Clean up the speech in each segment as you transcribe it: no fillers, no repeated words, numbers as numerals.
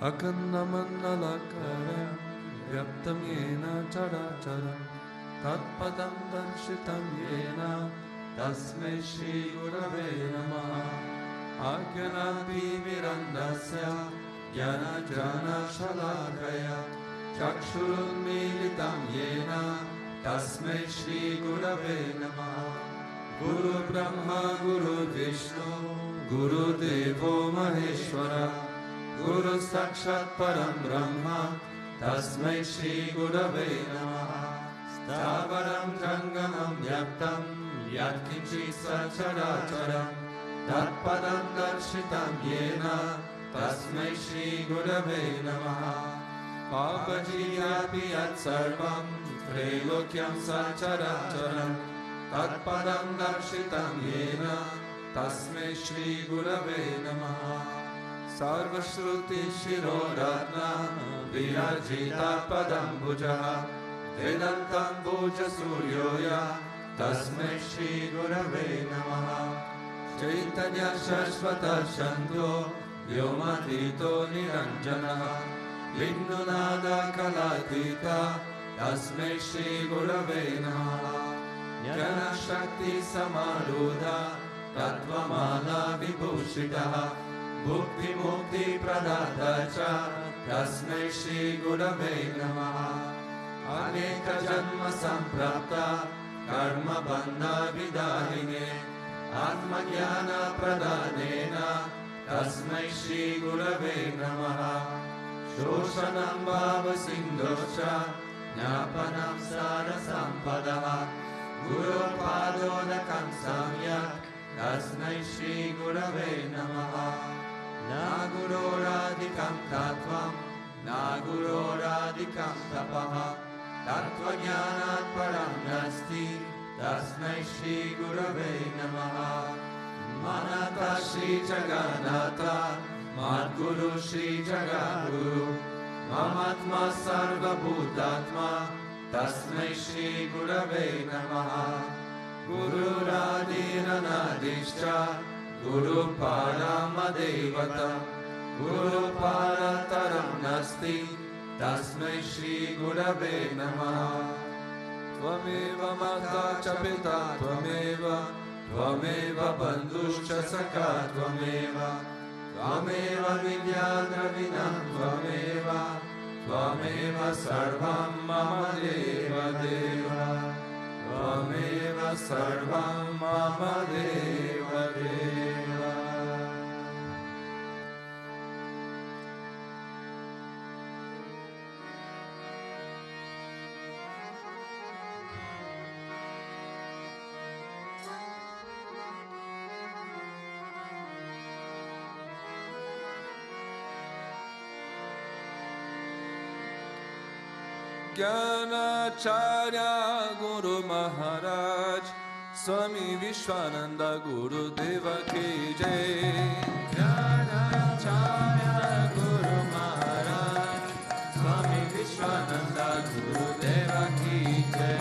Akandamandalakaram Vyaptam yena characharam Tatpadam darshitam yena Tasmai Shri Gurave Namaha Ajnanapi Mirandasya Jnana Jnana Shalakaya Chakshurunmilitam yena Tasmai Shri Gurave Namaha Guru Brahma Guru Vishnu Guru Devo Maheshwara Guru Sakshat Param Brahma Tasmai Shri Gurave Namaha Stavaram Jangamam Yaptam Yat Kinchit Sacharacharam Tatpadam Darshitam Yena Tasmai Shri Gurave Namaha Papajiyapi Yat Sarvam Trilokyam Sacharacharam Tatpadam Darshitam Yena Tasmai Shri Gurave Namaha Sarvashruti Shiroratna Virajita Padam Bhujaha Vedantam Bhuja Suryoya Tasmai Shri Gurave Namaha Chaitanya Shashvata Shanto Vyomatito Niranjanaha Vignunada Kalatita Tasmai Shri Gurave Namaha Jnana Shakti Samarudha Tattvamala Vibhushitaha Bhukti Mukti Pradata Cha Tasmai Shri Gurave Namaha Aneka Janma Samprapta Karma Bandha Vidahine Atma Jnana Pradhanena Tasmai Shri Gurave Namaha Shoshanam Bhava Sindhosha Jnapanam Sara Sampadaha Guru Padodakam Samyak Tasmai Shri Gurave Namaha Na Guru Radhikam Tattvam Na Guru Radhikam Tapaha Tattva Jnanat Param Nasti Tasmai Shri Gurave Namaha Manata Shri Jagannatha Madguru Shri Jagadguru Mamatma Sarva Bhutatma Tasmai Shri Gurave Namaha Guru Radhira Nadishcha Guru Paramadevata Guru Parataram Nasti Tasmai Shri Gurave Namaha Tvameva Mata Chapita Tvameva Tvameva Bandhuscha Saka Tvameva Tvameva Vidyadravinam Tvameva Tvameva Sarvam Mama Deva Deva Tvameva Sarvam Mama Deva Deva Jnanacharya Guru Maharaj Swami Vishwananda Guru Deva Ki Jai Jnanacharya Guru Maharaj Swami Vishwananda Guru Deva Ki Jai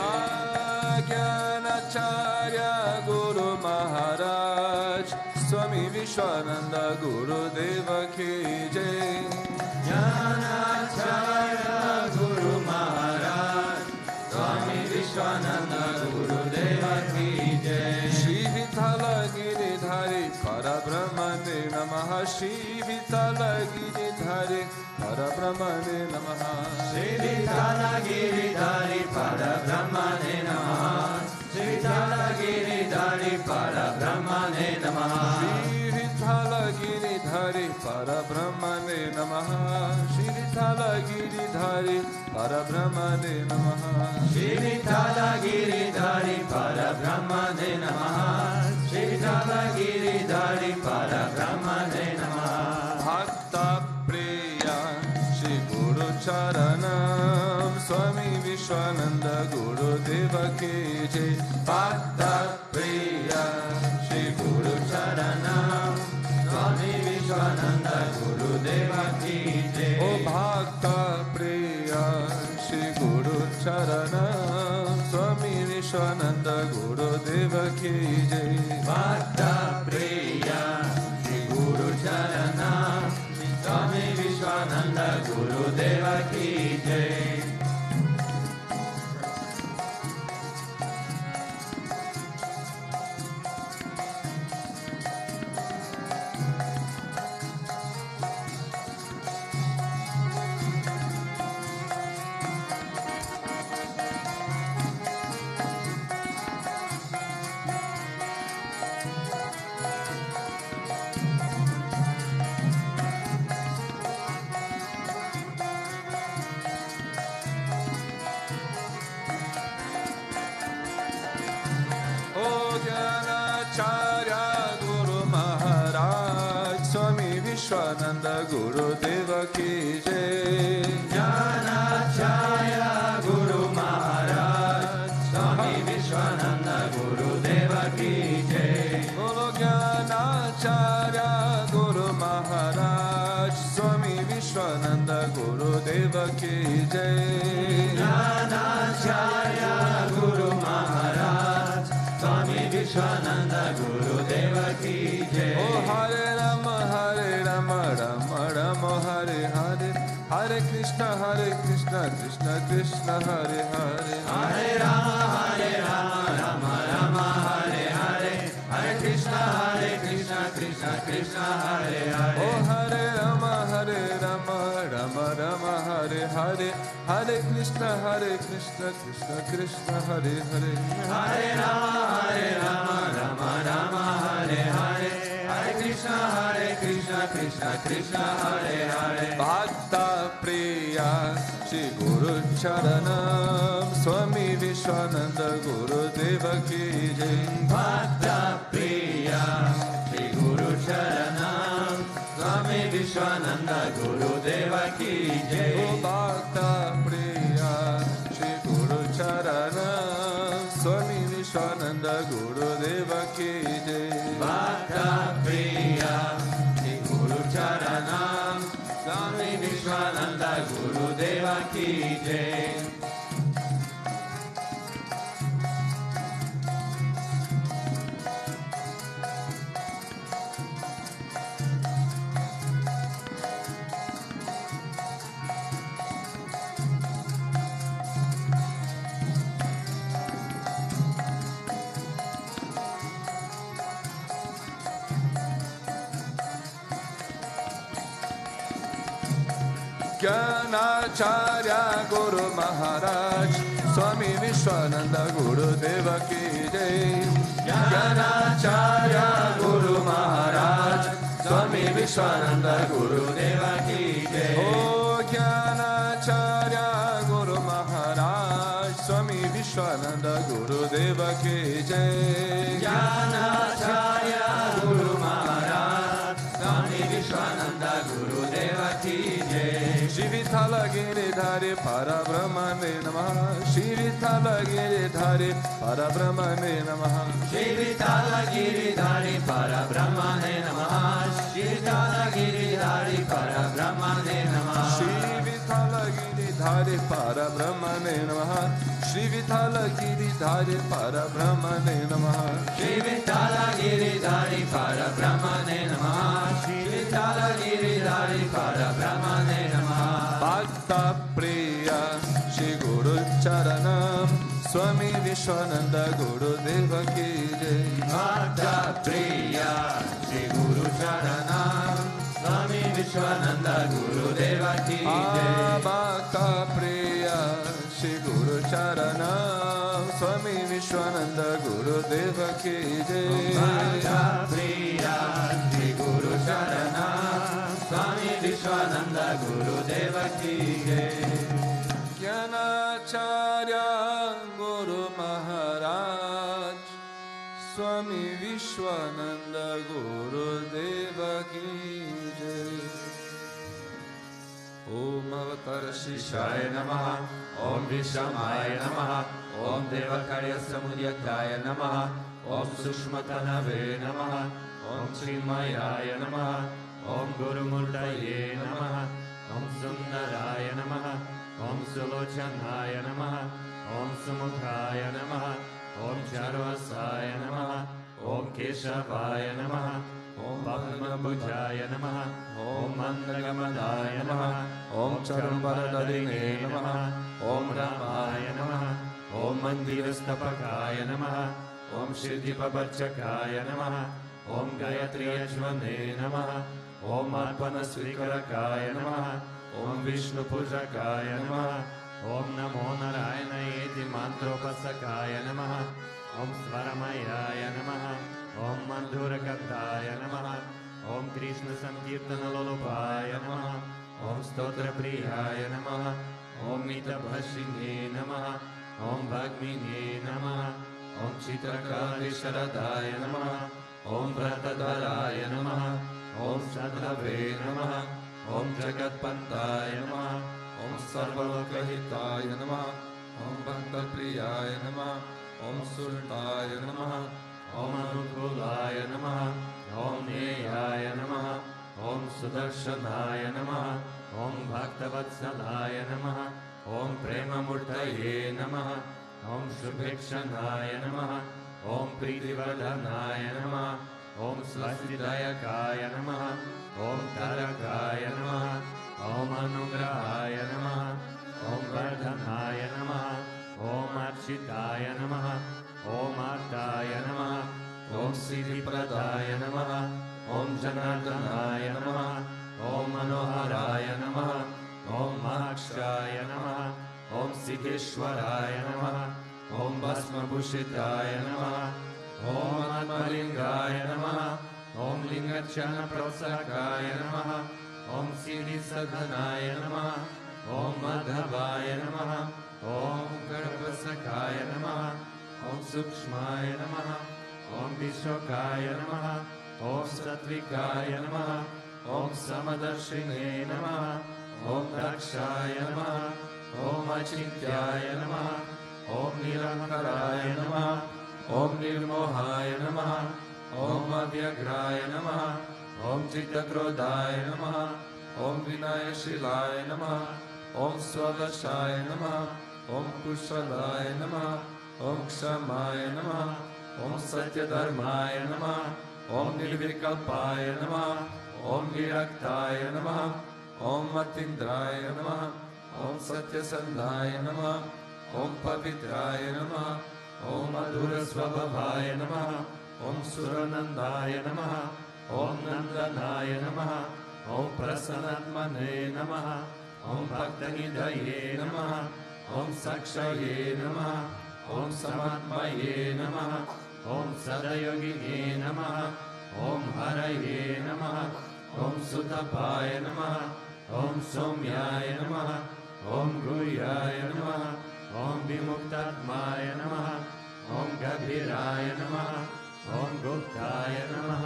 Jnanacharya Guru Maharaj Swami Vishwananda Guru Deva Ki Jai Jnanacharya Guru Maharaj Swami Vishwananda Guru Deva Ki Jai Shri Vithala Giridhari Parabrahmane Namaha Shri Vithala Giridhari Parabrahmane Namaha Shri Vithala Giridhari Parabrahmane Namaha Shri Vithala Giridhari Parabrahmane Namaha Shri Vithala Giridhari Parabrahmane Namaha Shri Vithala Giridhari Parabrahmane Namaha Shri Vithala Giridhari Parabrahmane Namaha Shri Vithala Giridhari Parabrahmane Namaha Bhakta Priya Shri Guru Charanam Swami Vishwananda Guru Deva Ki Jai Bhakta Priya Shri Guru Charanam Swami Vishwananda Guru Deva Ki Jai O Bhakta Priya Shri Guru Charanam Swami Vishwananda Guru Deva Ki Jai Bhakta Priya Shri Guru Charanam Swami Vishwananda Vishwananda Gurudeva ki jai. Vishwananda Gurudeva ki jai. Jnanacharya Guru Maharaj Swami Vishwananda Gurudeva ki jai. Bolo Jnanacharya Guru Maharaj Swami Vishwananda Gurudeva ki jai. Jnanacharya Guru Maharaj Swami Vishwananda Gurudeva ki jai. Oh Hare Rama Rama Rama Hare Hare Hare Krishna Krishna Krishna Hare Hare Hare Rama Rama Rama Hare Hare Hare Krishna Krishna Krishna Hare Hare. Oh Hare Rama Rama Rama Hare Hare Hare Krishna Krishna Krishna Hare Hare. Hare Rama Rama Rama Hare Hare Hare Krishna Krishna Krishna Hare Hare. Bhakta Priya Shri Guru Charanam Swami Vishwananda Gurudeva ki jai. Bhakta Priya Shri Guru Charanam Swami Vishwananda Gurudeva ki jai. Oh Bhakta Priya Shri Guru Charanam Swami Vishwananda Gurudeva ki jai. Bhakta Priya Shri Guru Charanam Swami Vishwananda Gurudeva ki jai. Jnanacharya Guru Maharaj Swami Vishwananda Gurudeva ki jai. Jnanacharya Guru Maharaj Swami Vishwananda Gurudeva ki jai. Oh Jnanacharya Guru Maharaj Swami Vishwananda Gurudeva ki jai. Jnanacharya Guru Maharaj Swami Vishwananda Gurudeva ki jai. Shri Vithala Giridhari Parabrahmane Namaha. Shri Vithala Giridhari Parabrahmane Namaha. Shri Vithala Giridhari Parabrahmane Namaha. Shri Vithala Giridhari Parabrahmane Namaha. Shri Vithala Giridhari Parabrahmane Namaha. Shri Vithala Giridhari Parabrahmane Namaha. Shri Vithala Giridhari Parabrahmane Namaha. Shri Vithala Giridhari Parabrahmane Namaha. Bhakta Priya Shri Guru Charanam Swami Vishwananda Gurudeva ki jai. Bhakta Priya Shri Guru Charanam Swami Vishwananda Gurudeva ki jai. Bhakta Priya Shri Guru Charanam Swami Vishwananda Gurudeva ki jai. Bhakta Priya Shri Guru Charanam Swami Vishwananda Gurudeva ki jai. Jnanacharya Guru Maharaj Swami Vishwananda Gurudeva ki jai. Om Avatara Shishaya Namaha. Om Vishamaya Namaha. Om Devakarya Samudyakaya Namaha. Om Sushmatanave Namaha. Om Chimayaya Namaha. Om Guru Murtaye Namaha. Om Sundaraya Namaha. Om Sulochanaya Namaha. Om Sumukhaya Namaha. Om Charvasaya Namaha. Om Keshavaya Namaha. Om Padma चतुर्भुजाय नमः ॐ मन्दगमनाय नमः ॐ चर्मवरदलिने नमः ॐ रामाय नमः ॐ मन्दिरस्थपकाय नमः ॐ सिद्धिप्रवर्चकाय नमः ॐ गायत्र्यज्वने नमः ॐ अर्पणस्वीकारकाय नमः ॐ विष्णुपूजकाय नमः ॐ नमो नारायणेति मन्त्रोपासकाय नमः ॐ स्वरमयाय नमः ॐ मधुरकर्ताय नमः ॐ कृष्णसङ्कीर्तनलोलुपाय नमः ॐ स्तोत्रप्रियाय नमः ॐ मितभाषिणे नमः ॐ भग्मिने नमः ॐ चित्रकालिशरदाय नमः ॐ व्रतधराय नमः ॐ सद्भवे नमः ॐ जगत्पन्ताय नमः ॐ सर्वलोकहिताय नमः ॐ भक्तप्रियाय नमः ॐ सुरताय नमः ॐ अनुकूलाय नमः ॐ नेयाय नमः ॐ सुदर्शनाय नमः ॐ भक्तवत्सलाय नमः ॐ प्रेममूर्तये नमः ॐ शुभेक्षणाय नमः ॐ प्रीतिवर्धनाय नमः ॐ स्वस्तिदायकाय नमः ॐ तारकाय नमः ॐ अनुग्रहाय नमः ॐ वर्धनाय नमः ॐ अर्चिताय नमः ॐ आर्ताय नमः ॐ सिद्धिप्रदाय नमः ॐ जनार्दनाय नमः ॐ मनोहराय नमः ॐ महाक्षाय नमः ॐ सिद्धेश्वराय नमः ॐ भस्मभूषिताय नमः ॐ आत्मलिङ्गाय नमः ॐ लिङ्गचरणप्रोत्साहकाय नमः ॐ सिद्धिसधनाय नमः ॐ माधवाय नमः ॐ गर्भसखाय नमः ॐ सूक्ष्माय नमः ॐ विश्वकाय नमः ॐ सात्विकाय नमः ॐ समदर्शिने नमः ॐ दक्षाय नमः ॐ अचिन्त्याय नमः ॐ निरङ्काराय नमः ॐ निर्मोहाय नमः ॐ अव्यग्राय नमः ॐ चित्तक्रोधाय नमः ॐ विनयशीलाय नमः ॐ स्वदशाय नमः ॐ कुशलाय नमः ॐ क्षमाय नमः ॐ सत्यधर्माय नमः ॐ निर्विकल्पाय नमः ॐ विरक्ताय नमः ॐ अतीन्द्राय नमः ॐ सत्यसन्धाय नमः ॐ पवित्राय नमः ॐ मधुरस्वभावाय नमः ॐ सुरनन्दाय नमः ॐ नन्दनाय नमः ॐ प्रसन्नात्मने नमः ॐ भक्तनिधये नमः ॐ साक्षये नमः ॐ समात्मये नमः ॐ सदयोगिने नमः ॐ हरये नमः ॐ सुतपाय नमः ॐ सौम्याय नमः ॐ गुह्याय नमः ॐ विमुक्तात्माय नमः ॐ गभीराय नमः ॐ गुप्ताय नमः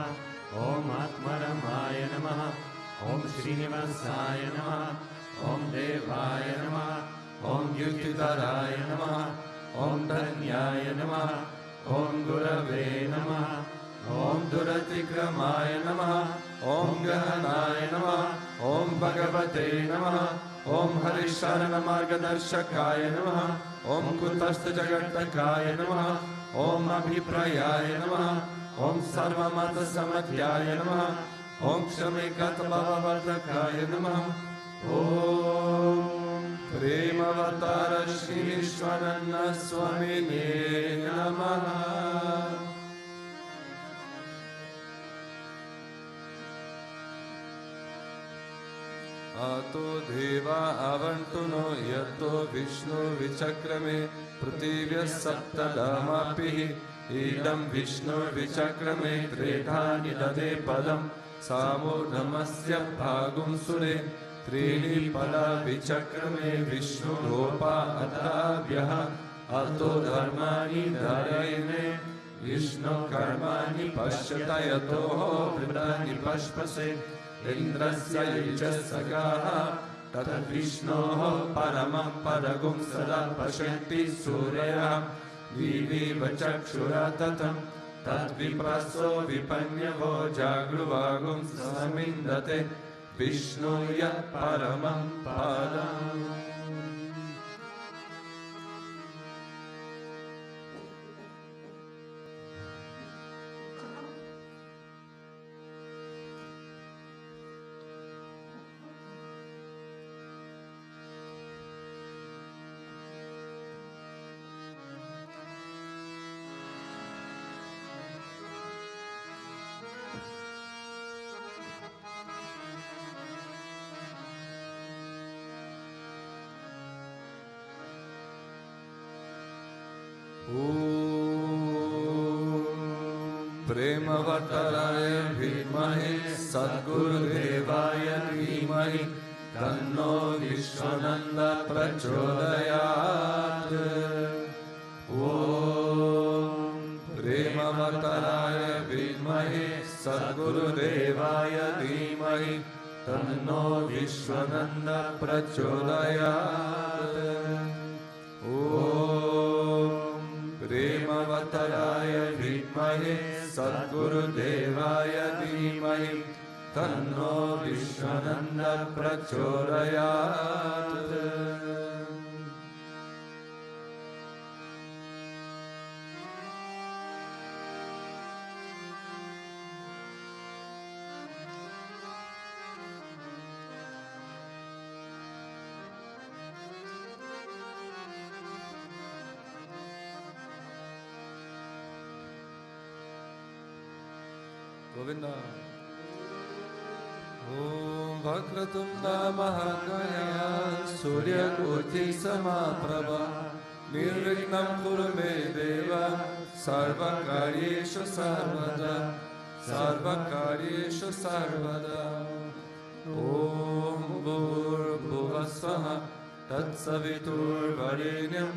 ॐ आत्मरमाय नमः ॐ श्रीनिवासाय नमः ॐ देवाय नमः ॐ युक्तिधराय नमः ॐ धन्याय नमः ॐ गुरवे नमः ॐ दुरतिक्रमाय नमः ॐ गहनाय नमः ॐ भगवते नमः ॐ हरिशरणमार्गदर्शकाय नमः ॐ कुतस्थजगत्तकाय नमः ॐ अभिप्रायाय नमः ॐ सर्वमतसमध्याय नमः ॐ क्षमेकत्ववर्धकाय नमः ॐ प्रेमावतार श्री विश्वानंद स्वामिने नमः। आतो देवा आवन्तुनो यतो विष्णु विचक्रमे पृथिव्यः सप्तधामापिः इदं विष्णु विचक्रमे त्रेधा निदधे पदं सामूर्धमस्य भागुं सुरे त्रीणि पदा विचक्रमे विष्णुरूपा अताभ्यः अतो धर्माणि धरेणे विष्णु कर्माणि पश्यत यतोः वृतानि पश्पसे इन्द्रस्य युजसगाः तद्विष्णोः परमं पदगुं सदा पश्यन्ति सूर्यः दिविव चक्षुरा ततं तद्विप्रसो विपन्यवो जागृवागुं समिन्दते विष्णु यत् परमं पदम्। प्रेमवतराय धीमहि सद्गुरुदेवाय धीमहि तन्नो विश्वनन्द प्रचोदयात्। ॐ प्रेमवतराय धीमहि सद्गुरुदेवाय धीमहि तन्नो विश्वनन्द प्रचोदयात्। ॐ प्रेमवतराय धीमहि सद्गुरुदेवाय धीमहि तन्नो विश्वनन्द प्रचोदयात्। गोविंदा। ओम वक्रतुंड महाकाय सूर्यकोटि समप्रभा निर्विघ्नं कुरु मे देव सर्वकार्येषु सर्वदा सर्वकार्येषु सर्वदा। ओम भूर्भुवस्वः तत्सवितुर्वरेण्यं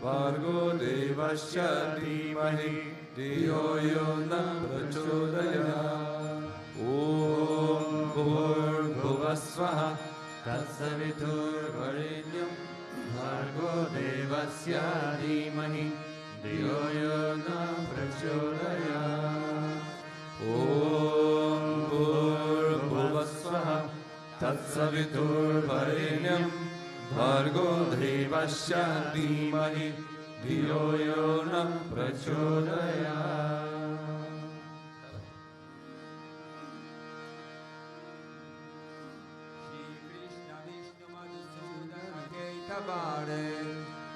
भर्गो देवस्य धीमहि धियो यो न प्रचोदयात्। ओम भूर्भुवस्वः तत्सवितुर्वरेण्यं भर्गो देवस्य धीमहि धियो यो न प्रचोदयात्। ओम भूर्भुवस्वः तत्सवितुर्वरेण्यं भर्गो देवस्य धीमहि धियो यो न प्रचोदयात्।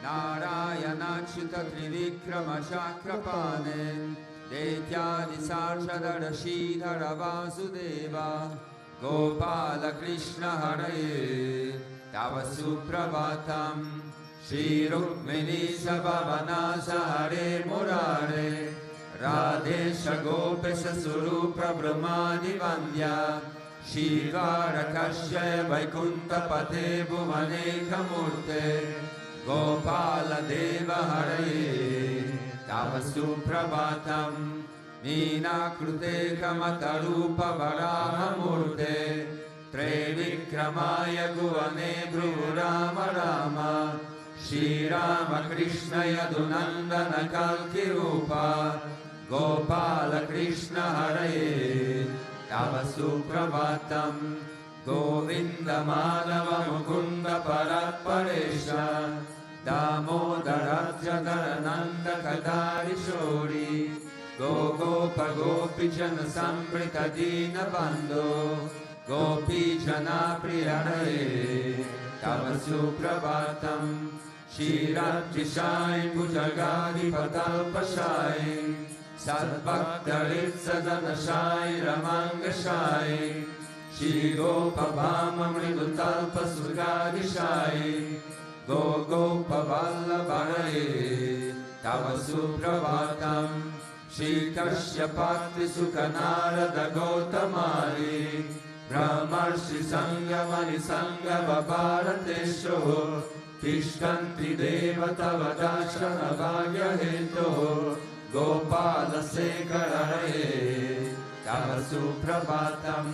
नारायणाच्युत त्रिविक्रम शाक्रपाणे दैत्यादि सार्षधर श्रीधर वासुदेवा गोपाल कृष्ण हरये तव सुप्रभातम्। श्री रुक्मिणी सभवनाश हरे मुरारे राधेश गोपेश स्वरूप ब्रह्मादि वन्द्या श्रीद्वारकस्य वैकुण्ठपते भुवनेकमूर्ते गोपाल देव हरये तव सुप्रभातम्। मीनाकृते कमतरूप वराहमूर्ते त्रैविक्रमाय भुवने भ्रुराम राम श्रीराम कृष्ण यदुनन्दन कल्किरूपा गोपाल कृष्ण हरये तव सुप्रभातम्। गोविन्द माधव मुकुन्द परात्परेश दामोदराज्यधर नन्द कदारिशोरी गोप गोपीजन संप्रीत दीन बन्धो गोपी जना प्रिय हरये तव सुप्रभातम्। क्षीराब्धिशायि भुजगाधिपतल्पशायि सद्भक्तहृत्सदनशायि रमाङ्गशायि श्रीगोपभाम मृदुतल्पसुगादिशायि गोपवल्लभ हरये तव सुप्रभातम्। श्रीकश्यपात्रि सुखनारद गौतमारि ब्रह्मर्षि संगमनि संगम भारतेषु तिष्ठन्ति देव तव दर्शन भाग्य हेतोः गोपाल शेखर हरये तव सुप्रभातम्।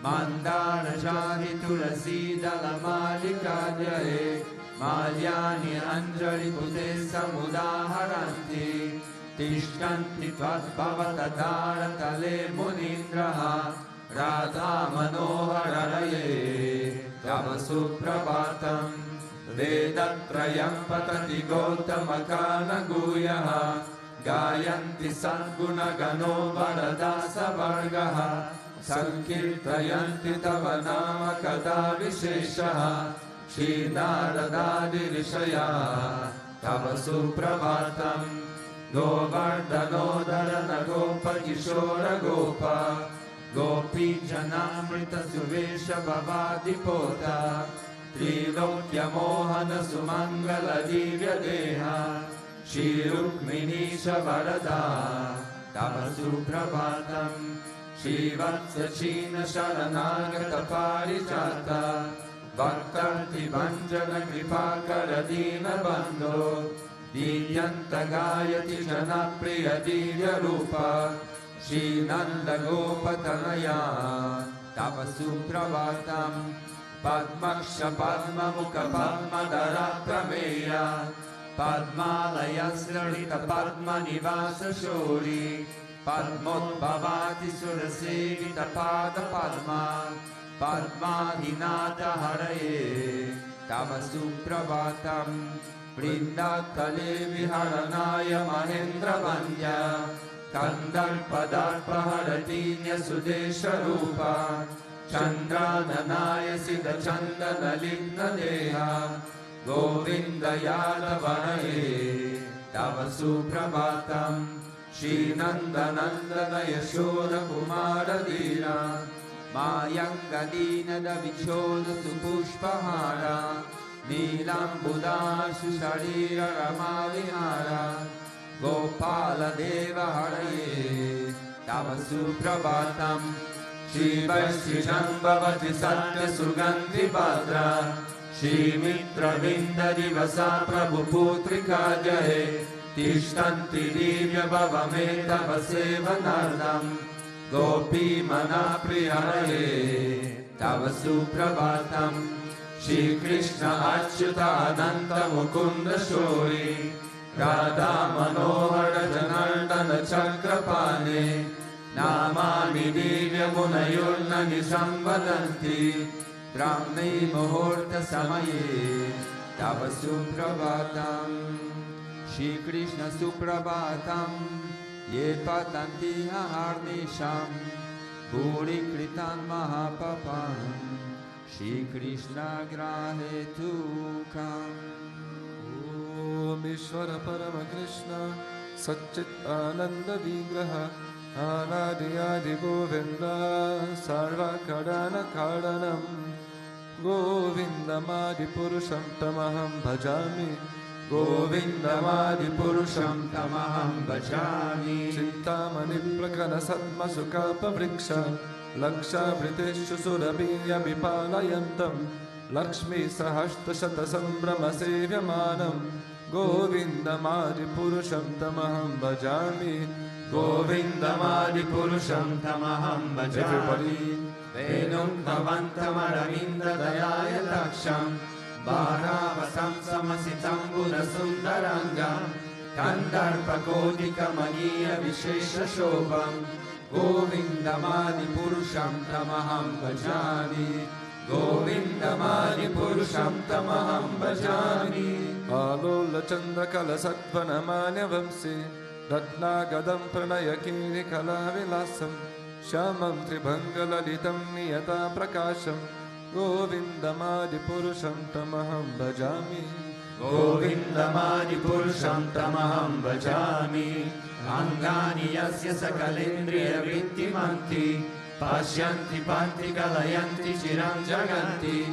मंदार जाहि तुलसी दल मालिकाद्यये माल्यानि अंजलि पुते समुदाहरन्ति तिष्ठन्ति त्वद्भवतदारतले मुनीन्द्रः राधा मनोहर हरये तव सुप्रभातम्। वेदत्रयं पतति गौतमकानगूयः गायन्ति सद्गुणगणो वरदासवर्गः संकीर्तयन्ति तव नाम कदा विशेषः श्रीनारदादि ऋषयः तव सुप्रभातम्। गोवर्धनोदरन गोपकिशोर गोप गोपी जनामृत सुवेश भवादिपोता त्रैलोक्य मोहन सुमंगल दिव्य देहा Shri Rukminisha Varada Tava Suprabhatam Shri Vatsachina Sharanagata Parijata Bhaktarti Vanjana Kripakara Dina Bandho Divyanta Gayati Janapriya Divya Rupa Shri Nanda Gopatanaya Tava Suprabhatam Padmaksha Padma Mukha Padmadara Prameya Padmalaya Srarita Padma Nivasa Shori Padmodbhavati Surasevita Pada Padma Padmadhinata Haraye Tava Suprabhatam Vrindakale Viharanaya Mahendra Vandya Kandarpadarpa Haratinya Sudesha Rupa Chandrananaya Siddha Chandana Ligna Deha Govinda Yadavanaye Tava Suprabhatam Shri Nanda Nandana Yashoda Kumara Dira Mayangadina Davichoda Supushpahara Nilambuda Susharira Ramavihara Gopala Deva Haraye Tava Suprabhatam Shri Vaishishambhavati Satya Sugandhi Bhadra Shri Mitra Vinda Divasa Prabhu Putrika Jahe Tishtanti Divya Bhavameta Vasevanardam Gopi Mana Priyaraye Tava Suprabhatam Shri Krishna Achyuta Ananta Mukunda Shori Radha Manohara Janardana Chakrapane Namani Divya Munayurna Nisamvadanti Brahmi Muhurta Samaye Tava Suprabhatam Shri Krishna Suprabhatam Ye Patanti Harnisham Bhuri Kritan Mahapapam Shri Krishna Grahe Tukam Om Ishvara Parama Krishna Satchit Ananda Vigraha Anadi Adi Govinda Sarva Karana Karanam Govindamadi Purusham Tamaham Bhajami Govindamadi Purusham Tamaham Bhajami Chintamani Prakana Satma Sukapa Vriksha Laksha Briteshu Surabhiya Vipalayantam Lakshmi Sahashta Shata Sambrama Sevyamanam Govindamadi Purusham Tamaham Bhajami Govindamadi Purusham Tamaham Bhajami Venum Bhavantamaravindra Dayaya Taksham Bharavasam Samasitam Buddha Sundarangam Kandarpa Kodika Maniya Vishesha Shobham Govindamadi Purusham Tamaham Bhajami Govindamadi Purusham Tamaham Bhajami Alola Chandra Kala Satvana Manya Vamsi Ratna Gadam Pranayakini Kala Vilasam Shamam Tribhanga Lalitam Niyata Prakasham Govindamadi Purusham Tamaham Bhajami Govindamadi Purusham Tamaham Bhajami Angani Yasya Sakalendriya Vittimanti Pashyanti Panti Kalayanti Chiram Jaganti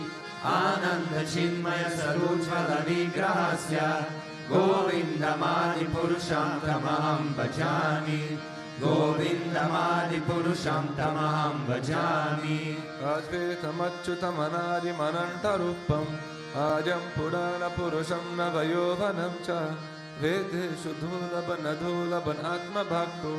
Ananda Chinmaya Sarujvala Vigrahasya Govindamadi Purusham Tamaham Bhajami Govindamadi Purusham Tamaham Bhajami Advaitam Achyutam Anadim Anantarupam Adyam Purana Purusham Navayovanam Cha Vedeshu Dhulaban Adhulaban Atma Bhakto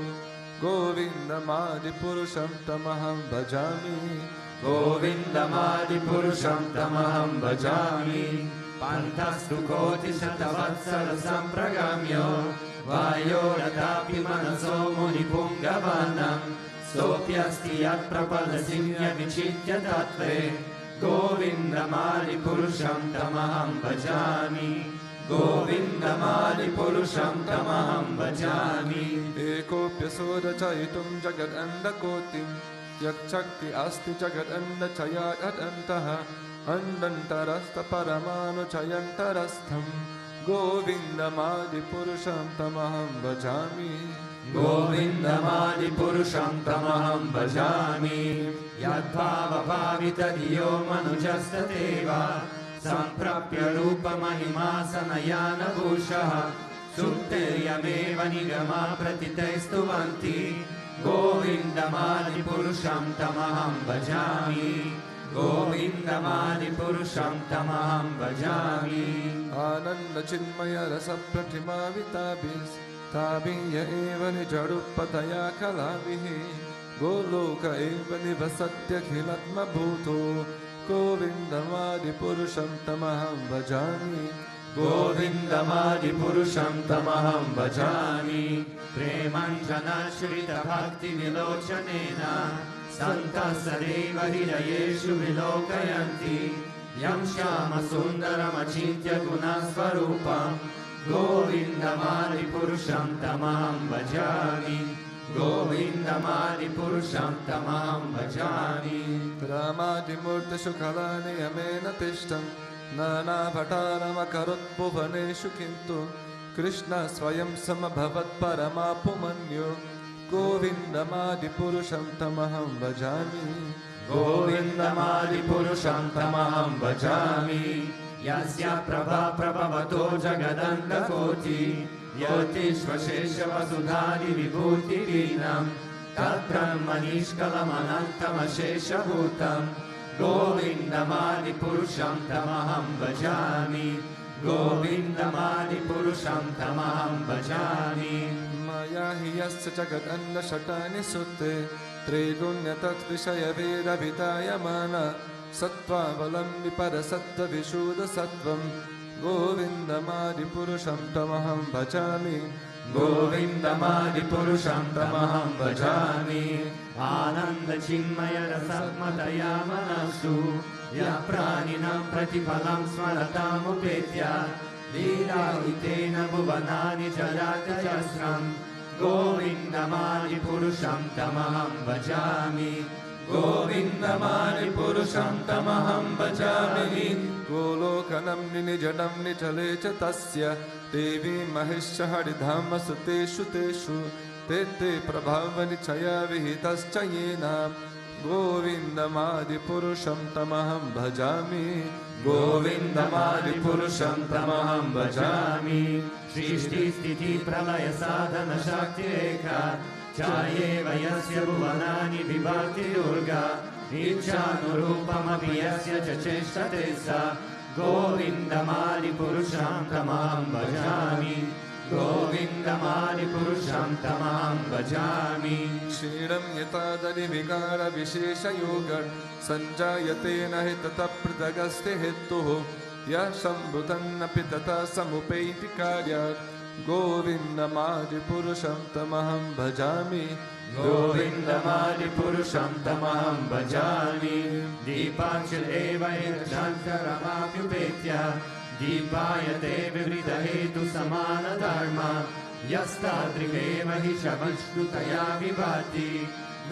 Govindamadi Purusham Tamaham Bhajami Govindamadi Purusham Tamaham Bhajami Pantastu Koti Shatavatsara Sampragamyo Vayoratapi Manaso Muni Pungavanam Sopyasti Yat Prapalasimya Vichitya Tattve Govindamadi Purusham Tamaham Bhajami Govindamadi Purusham Tamaham Bhajami Ekopya Soda Chaitum Jagat Andakotim Yakchakti Asti Jagat Anda Chayat Antaha Andantarasta Paramanu Chayantarastham Govindamadi Purusham Tamaham Bhajami Govindamadi Purusham Tamaham Bhajami Yadbhava Bhavita Diyo Manujastateva Samprapya Rupa Mahima Sanayana Bhushaha श्रुतेर्यमेव निगमा प्रतितैस्तुवन्ति गोविन्दमादिपुरुषं तमहं भजामि गोविन्दमादिपुरुषं तमहं भजामि आनन्द चिन्मय रस प्रतिमा विताभिस्ताभिः एव निजडुपतया कलाभिः गोलोक एव निवसत्यखिलात्मभूतो गोविन्दमादिपुरुषं तमहं भजामि गोविन्दमादिपुरुषं तमहं भजामि प्रेमाञ्जनाश्रितभक्तिविलोचनेन सन्तः सदैव हृदयेषु विलोकयन्ति यं श्यामसुन्दरमचिन्त्य गुणस्वरूपं गोविन्दमादिपुरुषं तमहं भजामि गोविन्दमादिपुरुषं तमहं भजामि रामादिमूर्तिषुकलानियमेन तिष्ठन् नानाभटारमकरुद्भुवनेषु किन्तु कृष्ण स्वयं समभवत्परमापुमन्यो गोविन्दमादिपुरुषं तमहं भजामि गोविन्दमादिपुरुषं तमहं भजामि यस्य प्रभा प्रभवतो जगदन्तकोटि ज्योतिष्वशेषवसुधादिविभूतिहीनं तद्ब्रह्मनिष्कलमनन्तमशेषभूतं गोविन्दमादिपुरुषं तमहं भजामि गोविन्दमादिपुरुषं तमहं भजामि मया हि यस्य जगदन्नशतानि सुते त्रैगुण्यतद्विषयवेदभिधायमान सत्त्वावलम्बि परसत्त्वविशुद्धसत्त्वं गोविन्दमादिपुरुषं तमहं भजामि गोविन्दमादिपुरुषं तमहं भजामि आनन्दचिन्मयरसमतया मनसु यः प्राणिनां प्रतिफलं स्मरतामुपेत्य लीलाहितेन भुवनानि जयातयस्रं गोविन्दमादिपुरुषं तमहं भजामि गोविन्दमादिपुरुषं तमहं भजामि गोलोकनं निजडं निचले च तस्य देवी महिषहरिधाम सुतेषु तेषु ते ते प्रभावनिचया विहितश्च येन गोविन्दमादिपुरुषं तमहं भजामि गोविन्दमादिपुरुषं तमहं भजामि सृष्टिस्थितिप्रलयसाधनशक्तिरेका चायेव यस्य भुवनानि विभाति दुर्गा इच्छानुरूपमपि यस्य च चेष्टते सा गोविन्दमादिपुरुषं तमहं भजामि गोविन्दमादिपुरुषं तमहं भजामि क्षीणं यतादनिविकारविशेषयोग सञ्जायते न हि ततः पृथगस्ति हेतुः यः सम्भुतन्नपि तथा समुपैति कार्यात् गोविन्दमादिपुरुषं तमहं भजामि गोविन्दमादिपुरुषं तमहं भजामि दीपाक्षिरेव यच्छन्तरमाप्युपेत्य दीपायते विवृतहेतुसमानधर्म यस्तादृगेव हि च विष्णुतया विभाति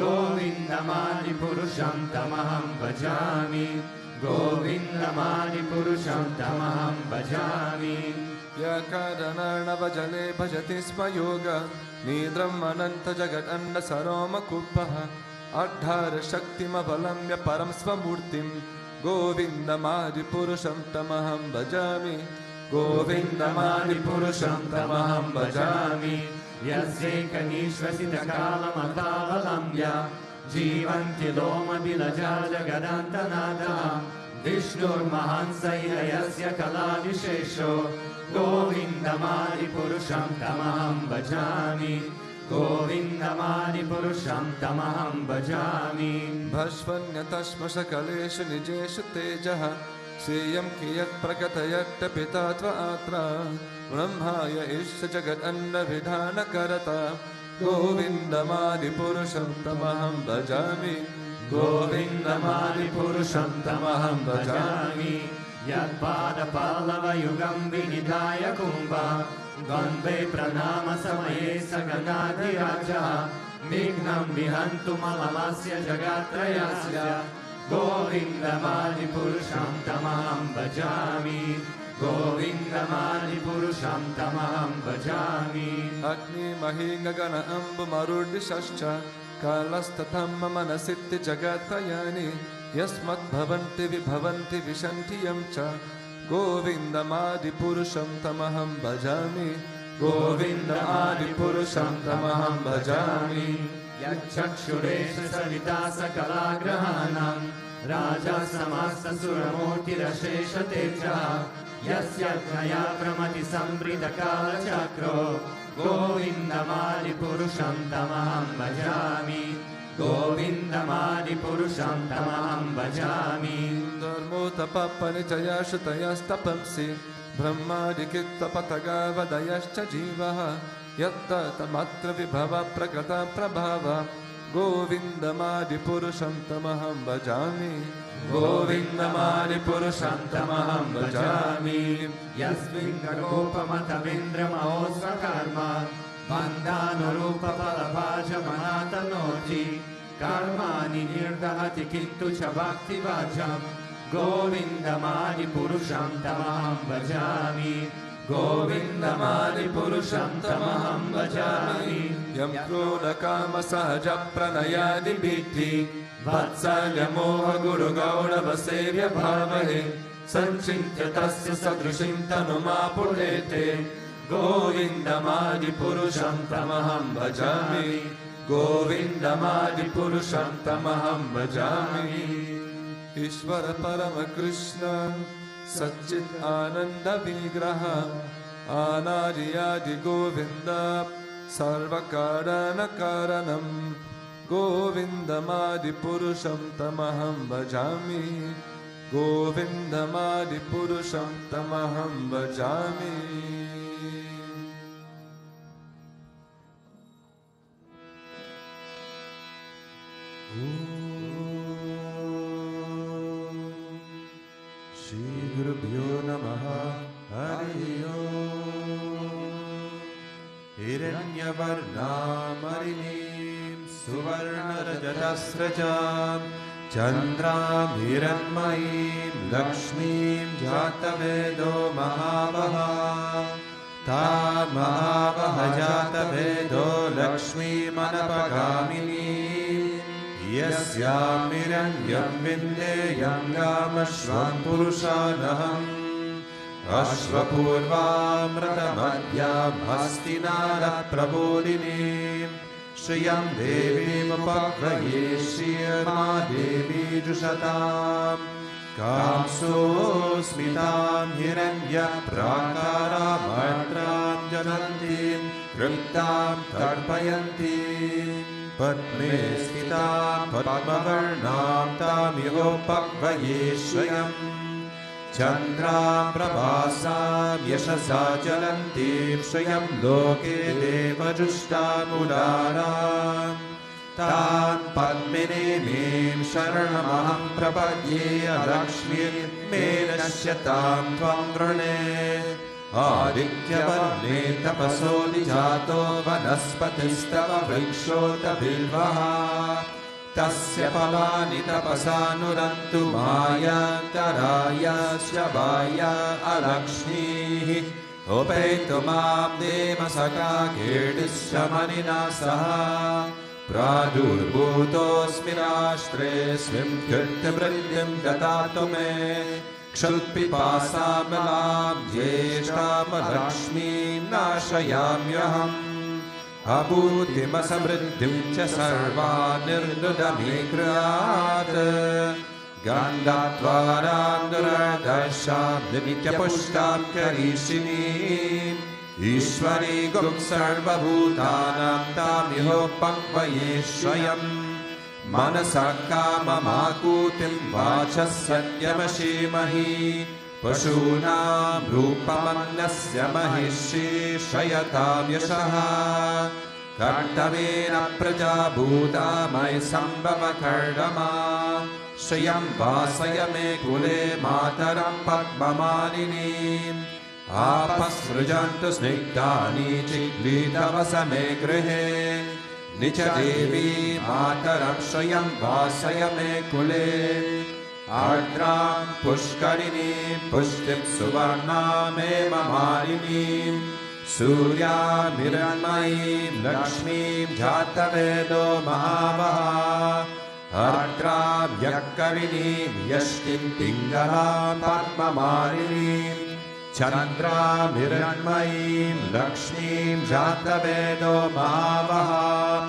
गोविन्दमादिपुरुषं तमहं भजामि गोविन्दमादिपुरुषं तमहं भजामि यकारणर्णवजले भजति स्म योग नीद्रम् अनन्तजगदण्डसरोमकुप्पः अड्ढारशक्तिमवलम्ब्य परं स्वमूर्तिं गोविन्दमादिपुरुषं तमहं भजामि गोविन्दमादिपुरुषं तमहं भजामि यस्यैकनिश्वसितकालमतावलम्ब्य जीवन्ति लोमबिलजा जगदन्तनादः विष्णुर्महांसैः यस्य कलाविशेषो गोविन्दमादिपुरुषं तमहं भजामि गोविन्दमादिपुरुषं तमहं भजामि भस्वन्यतश्मशकलेषु निजेषु तेजः श्रेयं कियत् प्रकटयट्टपिता त्वात्रा ब्रह्माय ईश जगदन्नविधानकर्ता गोविन्दमादिपुरुषं तमहं भजामि गोविन्दमादिपुरुषं तमहं भजामि यत्पादपालवयुगं विनिधाय कुम्भ द्वन्द्वे प्रणामसमये सगनाधिराजः विघ्नं विहन्तुमलमस्य जगत्त्रयस्य गोविन्दमादिपुरुषं तमहं भजामि गोविन्दमादिपुरुषं तमहं भजामि अग्निमहि गगन अम्बुमरुडिशश्च कालस्तथं मम मनसित्ति जगत्त्रयानि यस्मद्भवन्ति विभवन्ति विशन्ति यं च गोविन्दमादिपुरुषं तमहं भजामि गोविन्दमादिपुरुषं तमहं भजामि यच्चक्षुरेश सविता सकलाग्रहाणां राजा समस्तसुरमूर्तिरशेषतेजः यस्य ज्ञया प्रमति संवृतकालचक्रो गोविन्दमादिपुरुषं तमहं भजामि गोविन्दमादिपुरुषं तमहं भजामि धर्मोतपपरिचयश्रुतयस्तपंसि ब्रह्मादिकित्तपतगावदयश्च जीवः यत्तमत्र विभव प्रकृत प्रभाव गोविन्दमादिपुरुषं तमहं भजामि गोविन्दमादिपुरुषं तमहं भजामि यस्मिन् गोपमतमिन्द्रमहोस्वकर्म बन्धानुरूपफलभाजमनातनोति कर्माणि निर्दहति किन्तु च भक्तिभाजम् गोविन्दमादिपुरुषं तमहं भजामि गोविन्दमादिपुरुषं तमहं भजामि यं क्रोधकामसहजप्रणयादिभिद्धि वत्सल्यमोहगुरुगौरवसेव्यभावहे सञ्चिन्त्य तस्य सदृशीं तनुमापुरेते गोविन्दमादिपुरुषं तमहं भजामि गोविन्दमादिपुरुषं तमहं भजामि ईश्वर परम कृष्ण सच्चित् आनंद विग्रह अनादियादि गोविंद सर्वकारण कारणं गोविन्दमादिपुरुषं तमहं भजामि गोविन्दमादिपुरुषं तमहं भजामि गुरुभ्यो नमः हरि ओम् हिरण्यवर्णामरिणीं सुवर्णरजतस्रजां चन्द्रां हिरण्मयीं लक्ष्मीं जातवेदो महावहा तां महावह जातवेदो लक्ष्मीमनपगामिनीं यस्यां हिरण्यं विन्देयं गामश्वं पुरुषानहम् अश्वपूर्वामृतमद्यां हस्तिनारप्रबोधिनीं श्रियं देवीमुपह्वये श्रीर्मादेवी जुषतां कांसोऽस्मितां हिरण्यप्राकारामर्त्रां जनन्तीं तृप्तां तर्पयन्तीं पद्मे स्थितां पद्मवर्णां तामिहोपह्वये श्रियम् चन्द्रां प्रभासां यशसा चलन्तीं श्रियं लोके देवजुष्टामुदारां तां पद्मिनीं शरणमहं प्रपद्ये अलक्ष्मीर्मे नश्यतां त्वं वृणे आदित्यवर्णे तपसोऽधिजातो वनस्पतिस्तव वृक्षोत बिल्वः तस्य फलानि तपसानुरन्तु मायान्तराय शवाय अलक्ष्मीः उपेतु मां देवसखा कीर्तिश्च मनिना सह प्रादुर्भूतोऽस्मि राष्ट्रेऽस्मिन् कीर्तिवृद्धिं ददातु मे क्षुत्पिपासामलां ज्येष्ठामलक्ष्मीं नाशयाम्यहम् अभूतिमसमृद्धिं च सर्वान् निर्नुदमीकृतात् गन्धद्वारां दुर्दशां नित्यपुष्टां करीषिणीम् ईश्वरी गुं सर्वभूतानां तामिहोपह्वये स्वयम् मनसा काममाकूतिं वाचः सत्यमशीमहि पशूनां रूपमन्नस्य महिषी शयतां यशः कर्तवेन प्रजा भूता मयि सम्भव कर्दमा श्रियं वासय मे कुले मातरं पद्ममालिनीम् आपसृजन्तु स्निग्धानि चिक्लीतवस मे गृहे निच देवी मातरं श्रियं वासय मे कुले आर्द्रां पुष्करिणीं पुष्टिं सुवर्णामेव मालिनीं सूर्यामिरण्मयीं लक्ष्मीं जातवेदो महावहा आर्द्रां यक्करिणीं यष्टिं पिङ्गलां पद्ममालिनीं Chandramiranmayim Lakshmim Jatavedo Mahavaha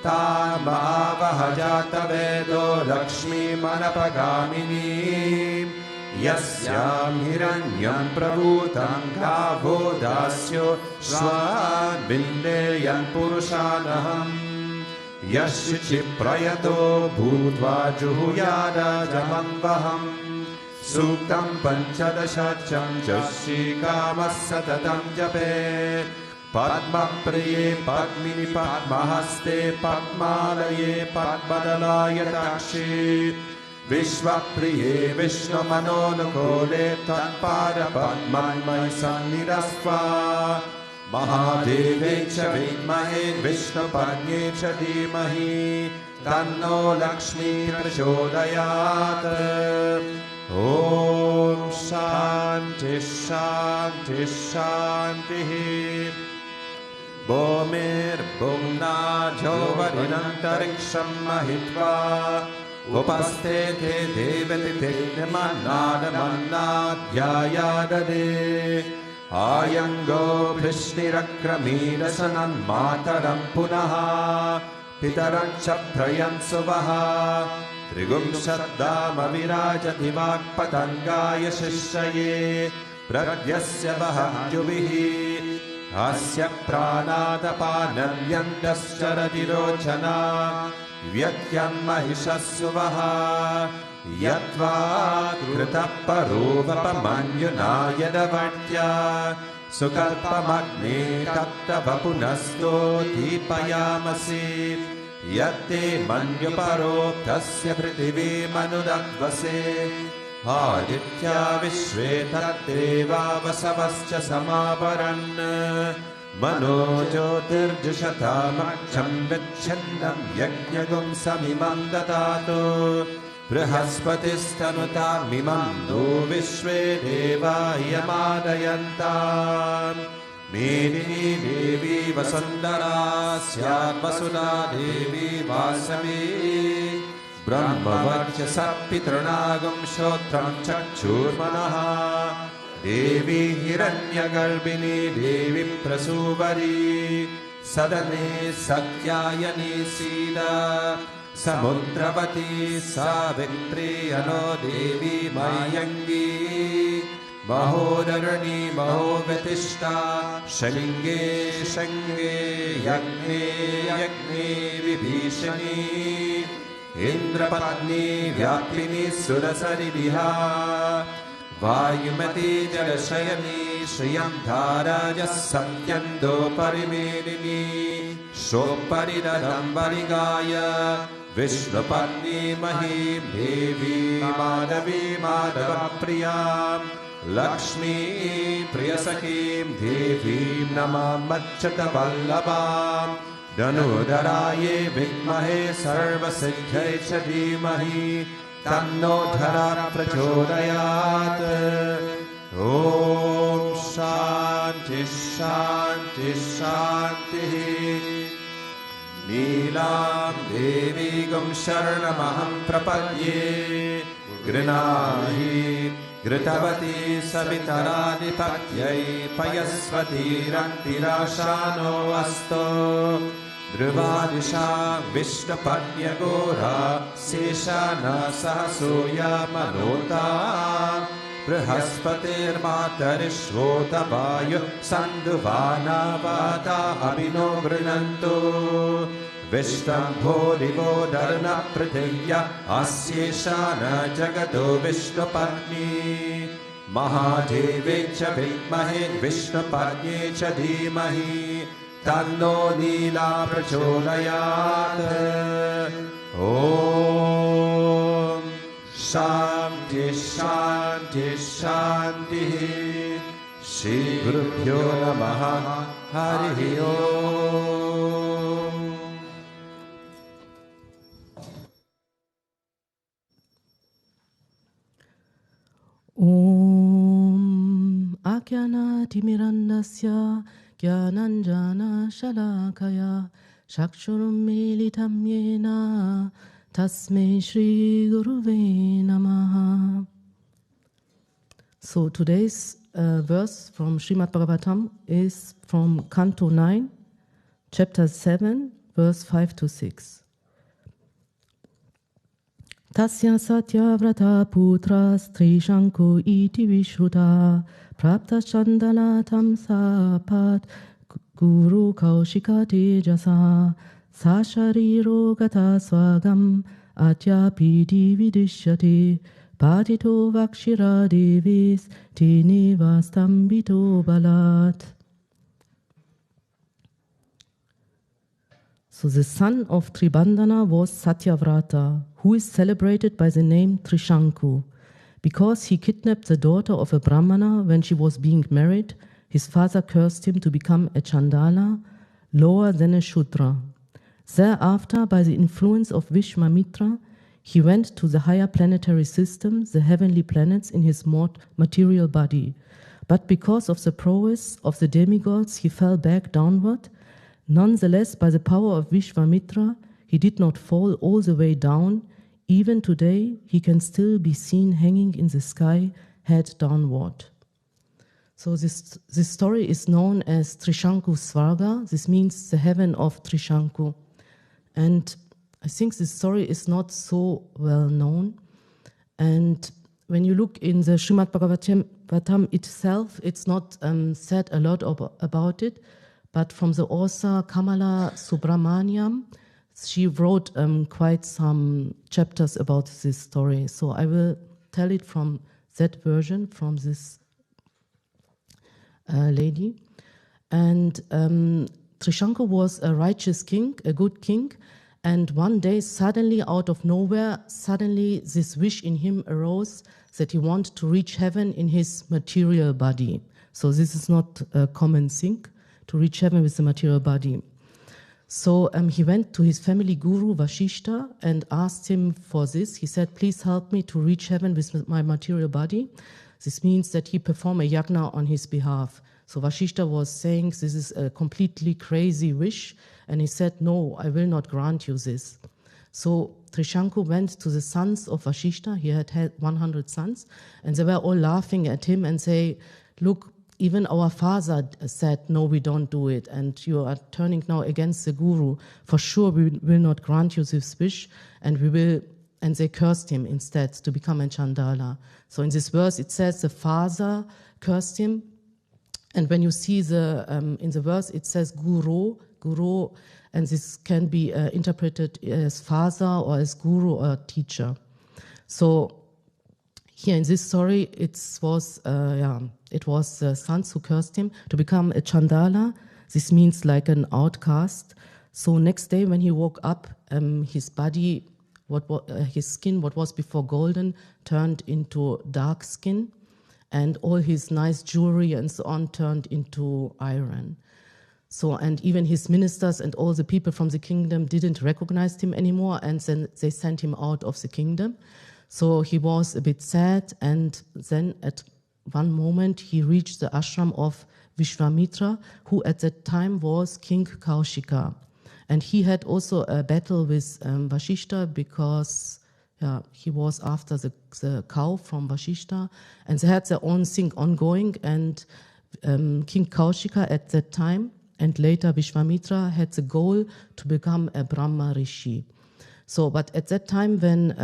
Tam Mahavaha Jatavedo Lakshmim Anapagaminim Yasyam Hiranyam Prabhutam Gavo Dasyo Shwan Bindeyan Purushanaham Yashichi Prayato Bhutva Juhuyada Jamanvaham Suktam Panchadashacham Jashikamasatatam Jape Padma Priye Padmini Padmahaste Padmalaye Padmadalaya Takshi Vishwa Priye Vishnu Manonukole Tatpada Padmanmai Sannirasva Mahadeve cha vidmahe Vishnu Padye cha dhimahi Tanno Lakshmi prachodayat Om Shanti Shanti Shanti Bomir Bhumna Jovarinantariksham Mahitva Upastete Devati Teknamanada Mannadhyayadade Ayango Prishnirakrami Rasanan Mataram Punaha Pitaram Chaprayan Suvaha Trigum Shaddama Virajati Vakpatangaya Shishaye Pragyasya Bahadyubihi Asya Pranadapanam Yandascharadirochana Vyakyam Mahishasuvaha Yatva Kritaparovapamanyuna Yadavartya Sukalpamagne Tattavapunasto Tipayamasi Yatte Manyuparoptasya Prithvi Manudakvase Aditya Vishve Tatteva Vasavascha Samabaran Manojyotirjushatamacham Vichennam Yajnagum Samimam Datato Brihaspatistanutam Mimam No Vishve Deva Yamadayantam Medini Devi Vasundara Syat Vasuda Devi Vasavi Brahmavachya Pitranagam Shotram Chakshurmanaha Devi Hiranyagarbhini Devi Prasuvari Sadane Satyayani Sida Samudravati Savitri Ano Devi Mayangi Mahodarani Mahovetishta Shalinge Shange Yagne Yagne Vibhishani Indrapadni Vyapini Surasari Viha Vayumati Jarashayani Shriyam Dharajas Satyando Parimedini Shoparidadam Varigaya Vishnupadni Mahim Devi Madhavi Madhava Priyam Lakshmi Priyasakim Devi Namam Macchata Vallabham Danudaraye Vidmahe Sarva Siddhai Chadimahi Tanno Dhara Prachodayat Om Shanti Shanti Shanti Neelam Devi Gum Sharanamaham Prapadye Grinahi Gritavati Savitarani Patyai Payasvati Rantirashano Asto Dhruvadisha Vishnapadya Gora Seshana Sahasoya Manota Brihaspatir Matarishvota Vayu Sanduvana Vata Abhino Grinanto Vishtambho Divo Dharna Prithivya Asyeshana Jagato Vishnupatni Mahadevecha Vidmahe Vishnupatni Cha Dhimahi Tanno Neela Prachodayat Om Shanti Shanti Shanti Shri Gurubhyo Namaha Harihi Om Om Akyanatimirandasya Gyananjana Shalakaya Chakshurum Militam Yena Tasmai Shri Guruve Namaha. So today's verse from Srimad Bhagavatam is from Canto 9, Chapter 7, verse 5 to 6. Tasya satyavrata putra strishanku iti vishruta prapta chandala tamsapat guru kaushika tejasa sashariro gata swagam atyapi dividishyati patito vakshira devis tinivastambito balat. So the son of Tribandana was Satyavrata, who is celebrated by the name Trishanku. Because he kidnapped the daughter of a Brahmana when she was being married, his father cursed him to become a Chandala, lower than a Shudra. Thereafter, by the influence of Vishwamitra, he went to the higher planetary system, the heavenly planets, in his material body. But because of the prowess of the demigods, he fell back downward. Nonetheless, by the power of Vishwamitra, he did not fall all the way down. Even today, he can still be seen hanging in the sky, head downward. So this story is known as Trishanku Svarga. This means the heaven of Trishanku. And I think this story is not so well known. And when you look in the Srimad Bhagavatam itself, it's not said a lot about it. But from the author Kamala Subramaniam, she wrote quite some chapters about this story. So I will tell it from that version, from this lady. And Trishanku was a righteous king, a good king. And one day, suddenly, out of nowhere, suddenly this wish in him arose that he wanted to reach heaven in his material body. So this is not a common thing, to reach heaven with the material body. So he went to his family guru, Vashishta, and asked him for this. He said, please help me to reach heaven with my material body. This means that he performed a yajna on his behalf. So Vashishta was saying, this is a completely crazy wish. And he said, no, I will not grant you this. So Trishanku went to the sons of Vashishta. He had 100 sons. And they were all laughing at him and say, look, even our father said, no, we don't do it. And you are turning now against the guru. For sure, we will not grant you this wish. And they cursed him instead to become a Chandala. So in this verse, it says the father cursed him. And when you see in the verse, it says guru, and this can be interpreted as father or as guru or teacher. So here in this story, it was the sons who cursed him to become a Chandala. This means like an outcast. So next day when he woke up, his body, his skin, what was before golden, turned into dark skin, and all his nice jewelry and so on turned into iron. So, and even his ministers and all the people from the kingdom didn't recognize him anymore, and then they sent him out of the kingdom. So he was a bit sad, and then at one moment he reached the ashram of Vishwamitra, who at that time was King Kaushika. And he had also a battle with Vashishta because he was after the cow from Vashishta, and they had their own thing ongoing, and King Kaushika at that time, and later Vishwamitra, had the goal to become a Brahma Rishi. So, but at that time when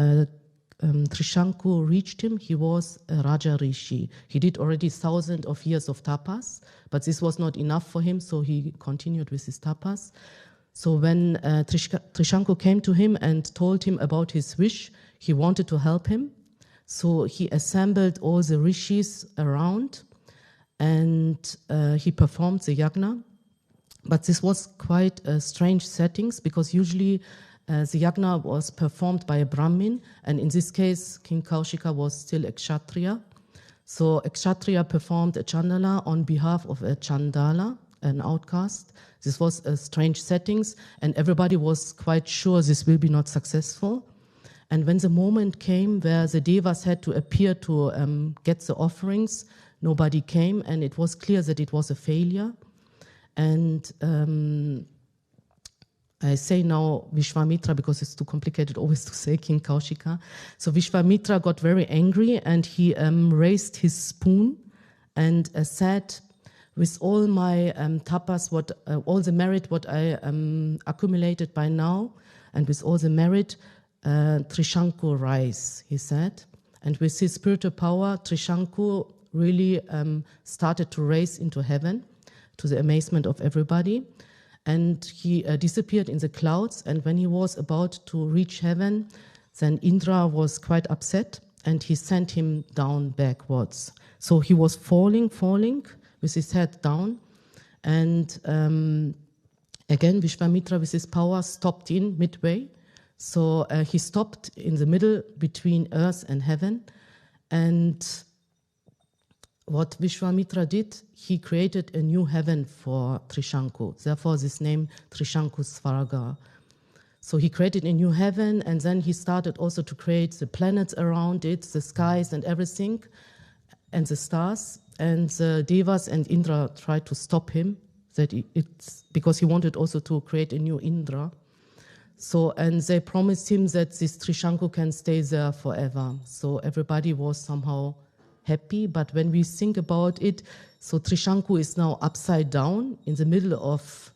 Trishanku reached him, he was a Raja Rishi. He did already thousands of years of tapas, but this was not enough for him, so he continued with his tapas. So when Trishanku came to him and told him about his wish, he wanted to help him. So he assembled all the rishis around, and he performed the yajna. But this was quite strange settings, because usually the yajna was performed by a Brahmin, and in this case, King Kaushika was still a Kshatriya. So a Kshatriya performed a Chandala on behalf of a Chandala, an outcast. This was a strange settings, and everybody was quite sure this will be not successful. And when the moment came where the Devas had to appear to get the offerings, nobody came, and it was clear that it was a failure. And I say now Vishwamitra because it's too complicated always to say King Kaushika. So Vishwamitra got very angry and he raised his spoon and said, with all my tapas, all the merit what I accumulated by now, and with all the merit, Trishanku rise, he said. And with his spiritual power, Trishanku really started to raise into heaven, to the amazement of everybody. And he disappeared in the clouds, and when he was about to reach heaven, then Indra was quite upset, and he sent him down backwards. So he was falling with his head down, and again Vishwamitra with his power stopped in midway. So he stopped in the middle between earth and heaven, and what Vishwamitra did, he created a new heaven for Trishanku. Therefore, this name Trishanku Svarga. So he created a new heaven, and then he started also to create the planets around it, the skies and everything, and the stars. And the Devas and Indra tried to stop him, because he wanted also to create a new Indra. So, and they promised him that this Trishanku can stay there forever. So everybody was somehow happy, but when we think about it, so Trishanku is now upside down in the middle of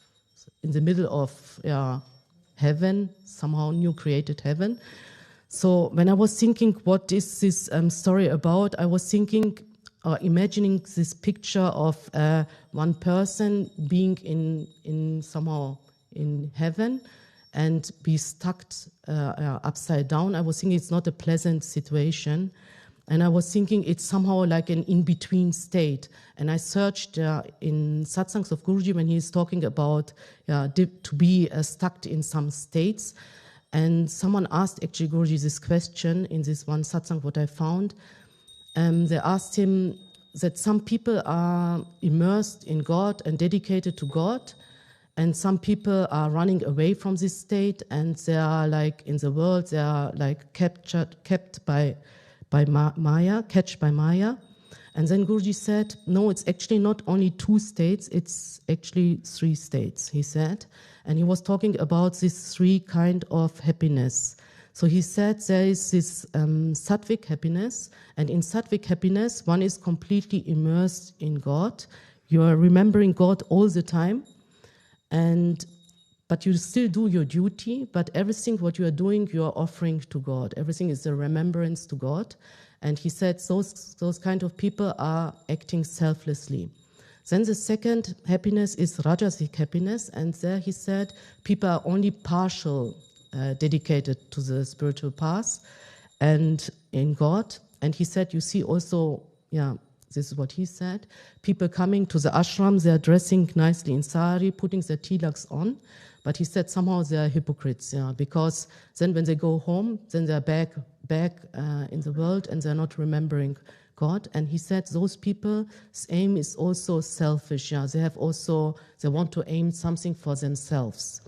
heaven, somehow new created heaven. So when I was thinking, what is this story about? I was thinking, imagining this picture of one person being in somehow in heaven and be stuck upside down. I was thinking it's not a pleasant situation. And I was thinking it's somehow like an in-between state. And I searched in satsangs of Guruji when he's talking about to be stuck in some states. And someone asked actually Guruji this question in this one satsang, what I found. They asked him that some people are immersed in God and dedicated to God, and some people are running away from this state, and they are like in the world, they are like kept by Maya, catched by Maya. And then Guruji said, no, it's actually not only 2 states, it's actually 3 states, he said. And he was talking about these 3 kind of happiness. So he said there is this sattvic happiness, and in sattvic happiness, one is completely immersed in God. You are remembering God all the time, but you still do your duty, but everything what you are doing, you are offering to God. Everything is a remembrance to God. And he said those kind of people are acting selflessly. Then the second happiness is rajasic happiness, and there he said people are only partial dedicated to the spiritual path and in God. And he said, you see also, this is what he said, people coming to the ashram, they are dressing nicely in sari, putting their tilaks on, but he said somehow they are hypocrites, because then when they go home, then they are back in the world and they are not remembering God. And he said those people's aim is also selfish. They want to aim something for themselves.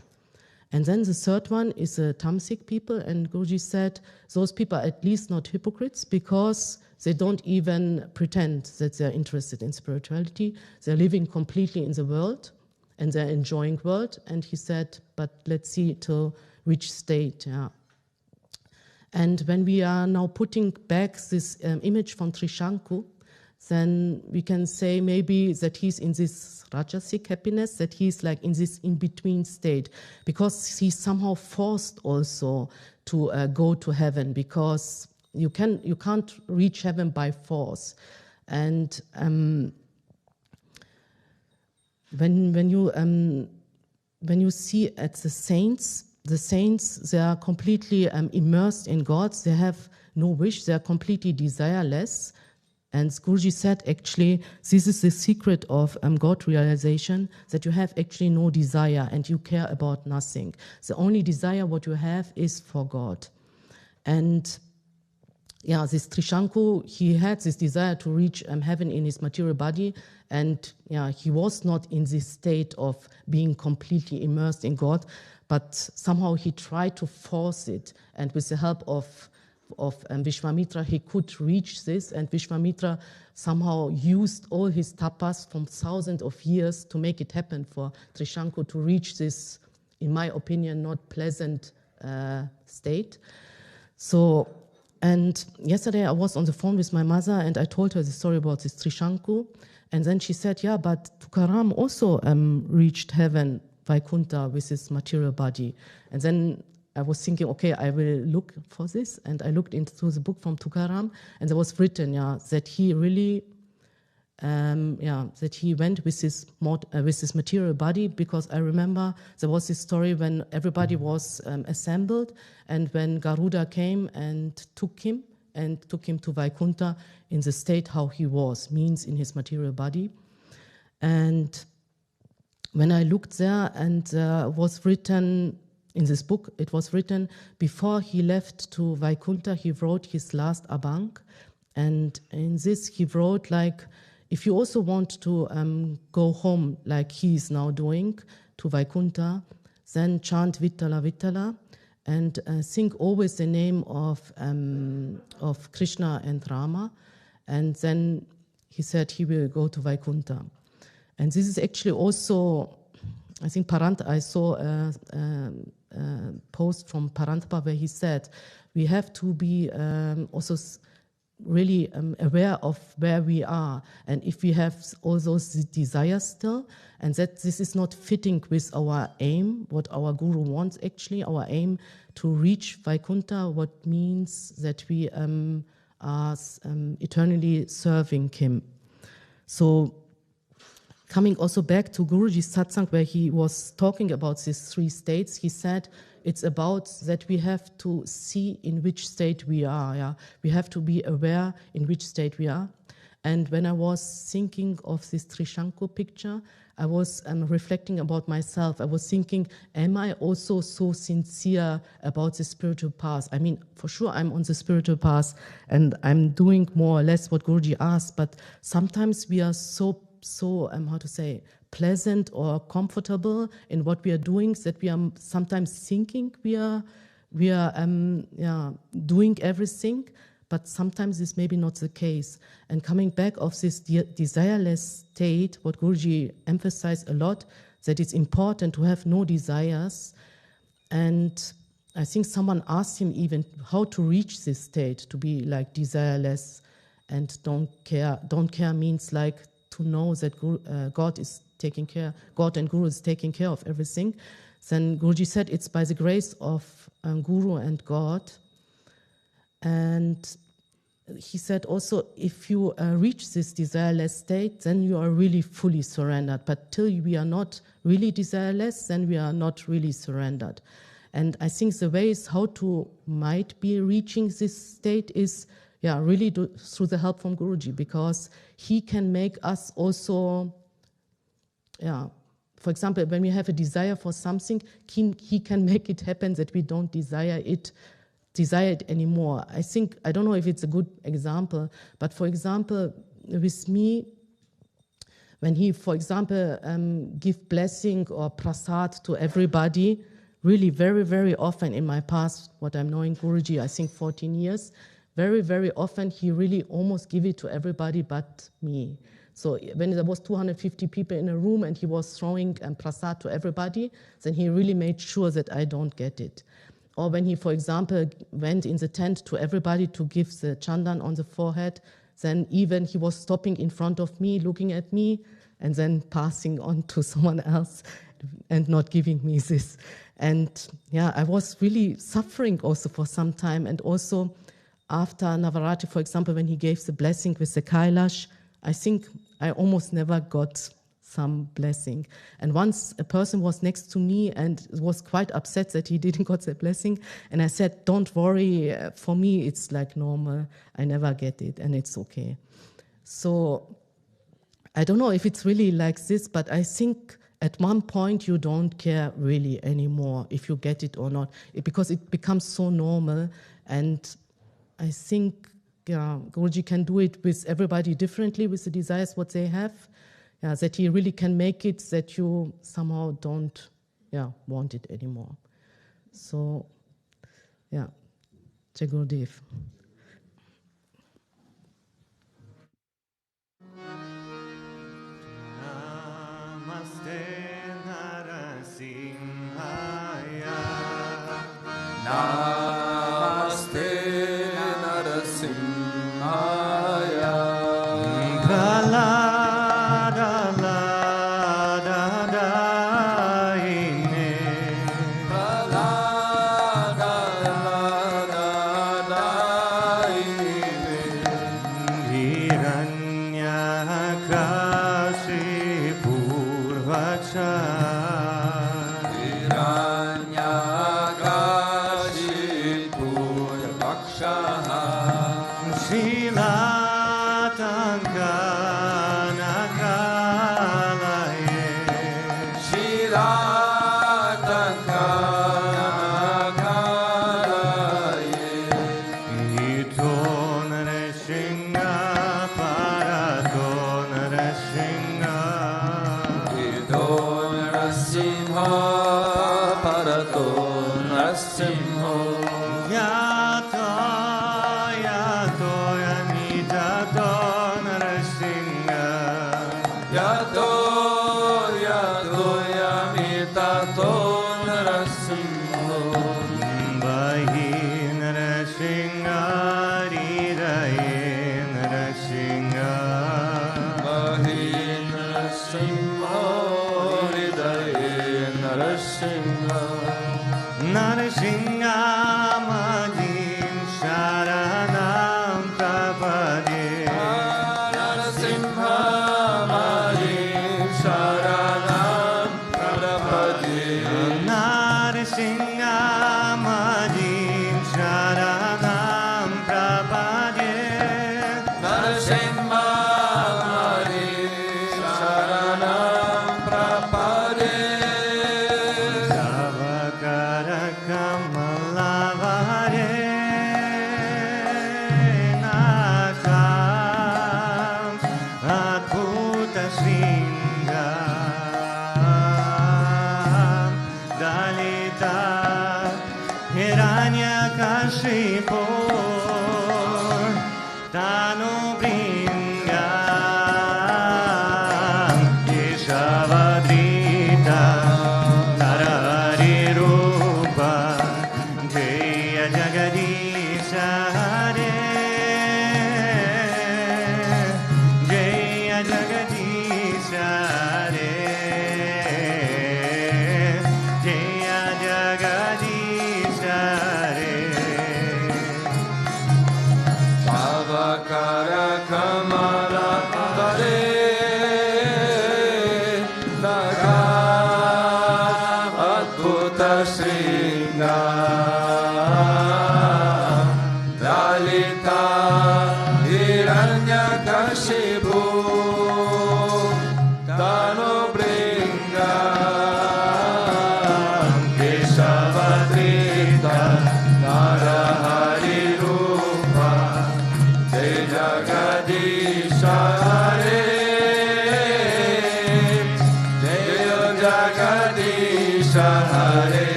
And then the third one is the tamasic people, and Guruji said those people are at least not hypocrites because they don't even pretend that they're interested in spirituality. They're living completely in the world and they're enjoying world. And he said, but let's see to which state. And when we are now putting back this image from Trishanku, then we can say maybe that he's in this rajasic happiness, that he's like in this in-between state, because he's somehow forced also to go to heaven, because you can't reach heaven by force. And when you see at the saints, they are completely immersed in God. They have no wish. They are completely desireless. And Guruji said, actually, this is the secret of God realization, that you have actually no desire and you care about nothing. The only desire what you have is for God. And this Trishanku, he had this desire to reach heaven in his material body, and he was not in this state of being completely immersed in God, but somehow he tried to force it, and with the help of Vishwamitra, he could reach this, and Vishwamitra somehow used all his tapas from thousands of years to make it happen for Trishanku to reach this in my opinion, not pleasant state. So, and yesterday I was on the phone with my mother and I told her the story about this Trishanku. And then she said, yeah, but Tukaram also reached heaven, Vaikuntha, with his material body. And then I was thinking, okay, I will look for this. And I looked into the book from Tukaram, and there was written, that he really, that he went with his material body, because I remember there was this story when everybody was assembled, and when Garuda came and took him to Vaikuntha in the state how he was, means in his material body. And when I looked there, and was written in this book, it was written before he left to Vaikuntha, he wrote his last Abang. And in this he wrote, like, if you also want to go home like he is now doing to Vaikuntha, then chant Vittala Vittala and sing always the name of Krishna and Rama. And then he said he will go to Vaikuntha. And this is actually also, I think I saw a post from Parantapa where he said, we have to be also really aware of where we are, and if we have all those desires still, and that this is not fitting with our aim, what our Guru wants actually, our aim to reach Vaikuntha, what means that we are eternally serving him. So coming also back to Guruji's satsang, where he was talking about these three states, he said it's about that we have to see in which state we are. Yeah? We have to be aware in which state we are. And when I was thinking of this Trishanku picture, I was reflecting about myself. I was thinking, am I also so sincere about the spiritual path? I mean, for sure I'm on the spiritual path and I'm doing more or less what Guruji asked, but sometimes we are so pleasant or comfortable in what we are doing that we are sometimes thinking we are doing everything, but sometimes this may be not the case. And coming back of this desireless state, what Guruji emphasized a lot, that it's important to have no desires. And I think someone asked him even how to reach this state, to be like desireless and don't care. Don't care means like to know that God is taking care, God and Guru is taking care of everything. Then Guruji said it's by the grace of Guru and God. And he said also, if you reach this desireless state, then you are really fully surrendered. But till we are not really desireless, then we are not really surrendered. And I think the ways how to might be reaching this state is really through the help from Guruji, because he can make us also, for example, when we have a desire for something, he can make it happen that we don't desire it anymore. I don't know if it's a good example, but for example, with me, when he, for example, give blessing or prasad to everybody, really very, very often in my past, what I'm knowing Guruji, I think 14 years, very, very often he really almost give it to everybody but me. So when there was 250 people in a room and he was throwing prasad to everybody, then he really made sure that I don't get it. Or when he, for example, went in the tent to everybody to give the chandan on the forehead, then even he was stopping in front of me, looking at me, and then passing on to someone else and not giving me this. And I was really suffering also for some time. And also after Navaratri, for example, when he gave the blessing with the Kailash, I think I almost never got some blessing. And once a person was next to me and was quite upset that he didn't got the blessing. And I said, don't worry, for me it's like normal. I never get it and it's okay. So I don't know if it's really like this, but I think at one point you don't care really anymore if you get it or not, because it becomes so normal. And I think Guruji can do it with everybody differently, with the desires what they have, that he really can make it that you somehow don't want it anymore. So, Jai Gurudev. Namaste Narasimhaya. Namaste Narasimhaya.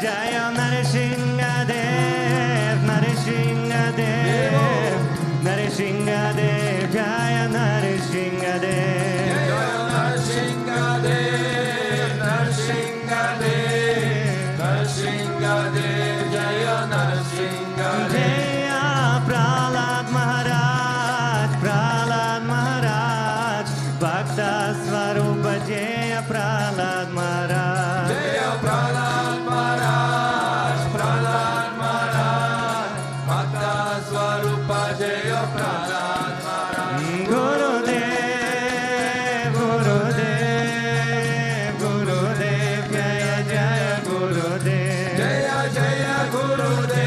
Jaya Narasimha Dev Narishingadev, Narishingadev, Jaya Narishingadev. Jaya Narishingadev, Narishingadev, Narishingadev, Jaya Narishingadev. Jaya Prahlad Maharaj, Prahlad Maharaj, Bhakta Swarupa Jaya Prahlad Maharaj. Jaya Prahlad Maharaj, Prahlad Maharaj, Bhakta Swarupa Jaya Prahlad Maharaj. Gurudev, Gurudev, Gurudev, Jaya Jaya Gurudev. Jaya Jaya Gurudev,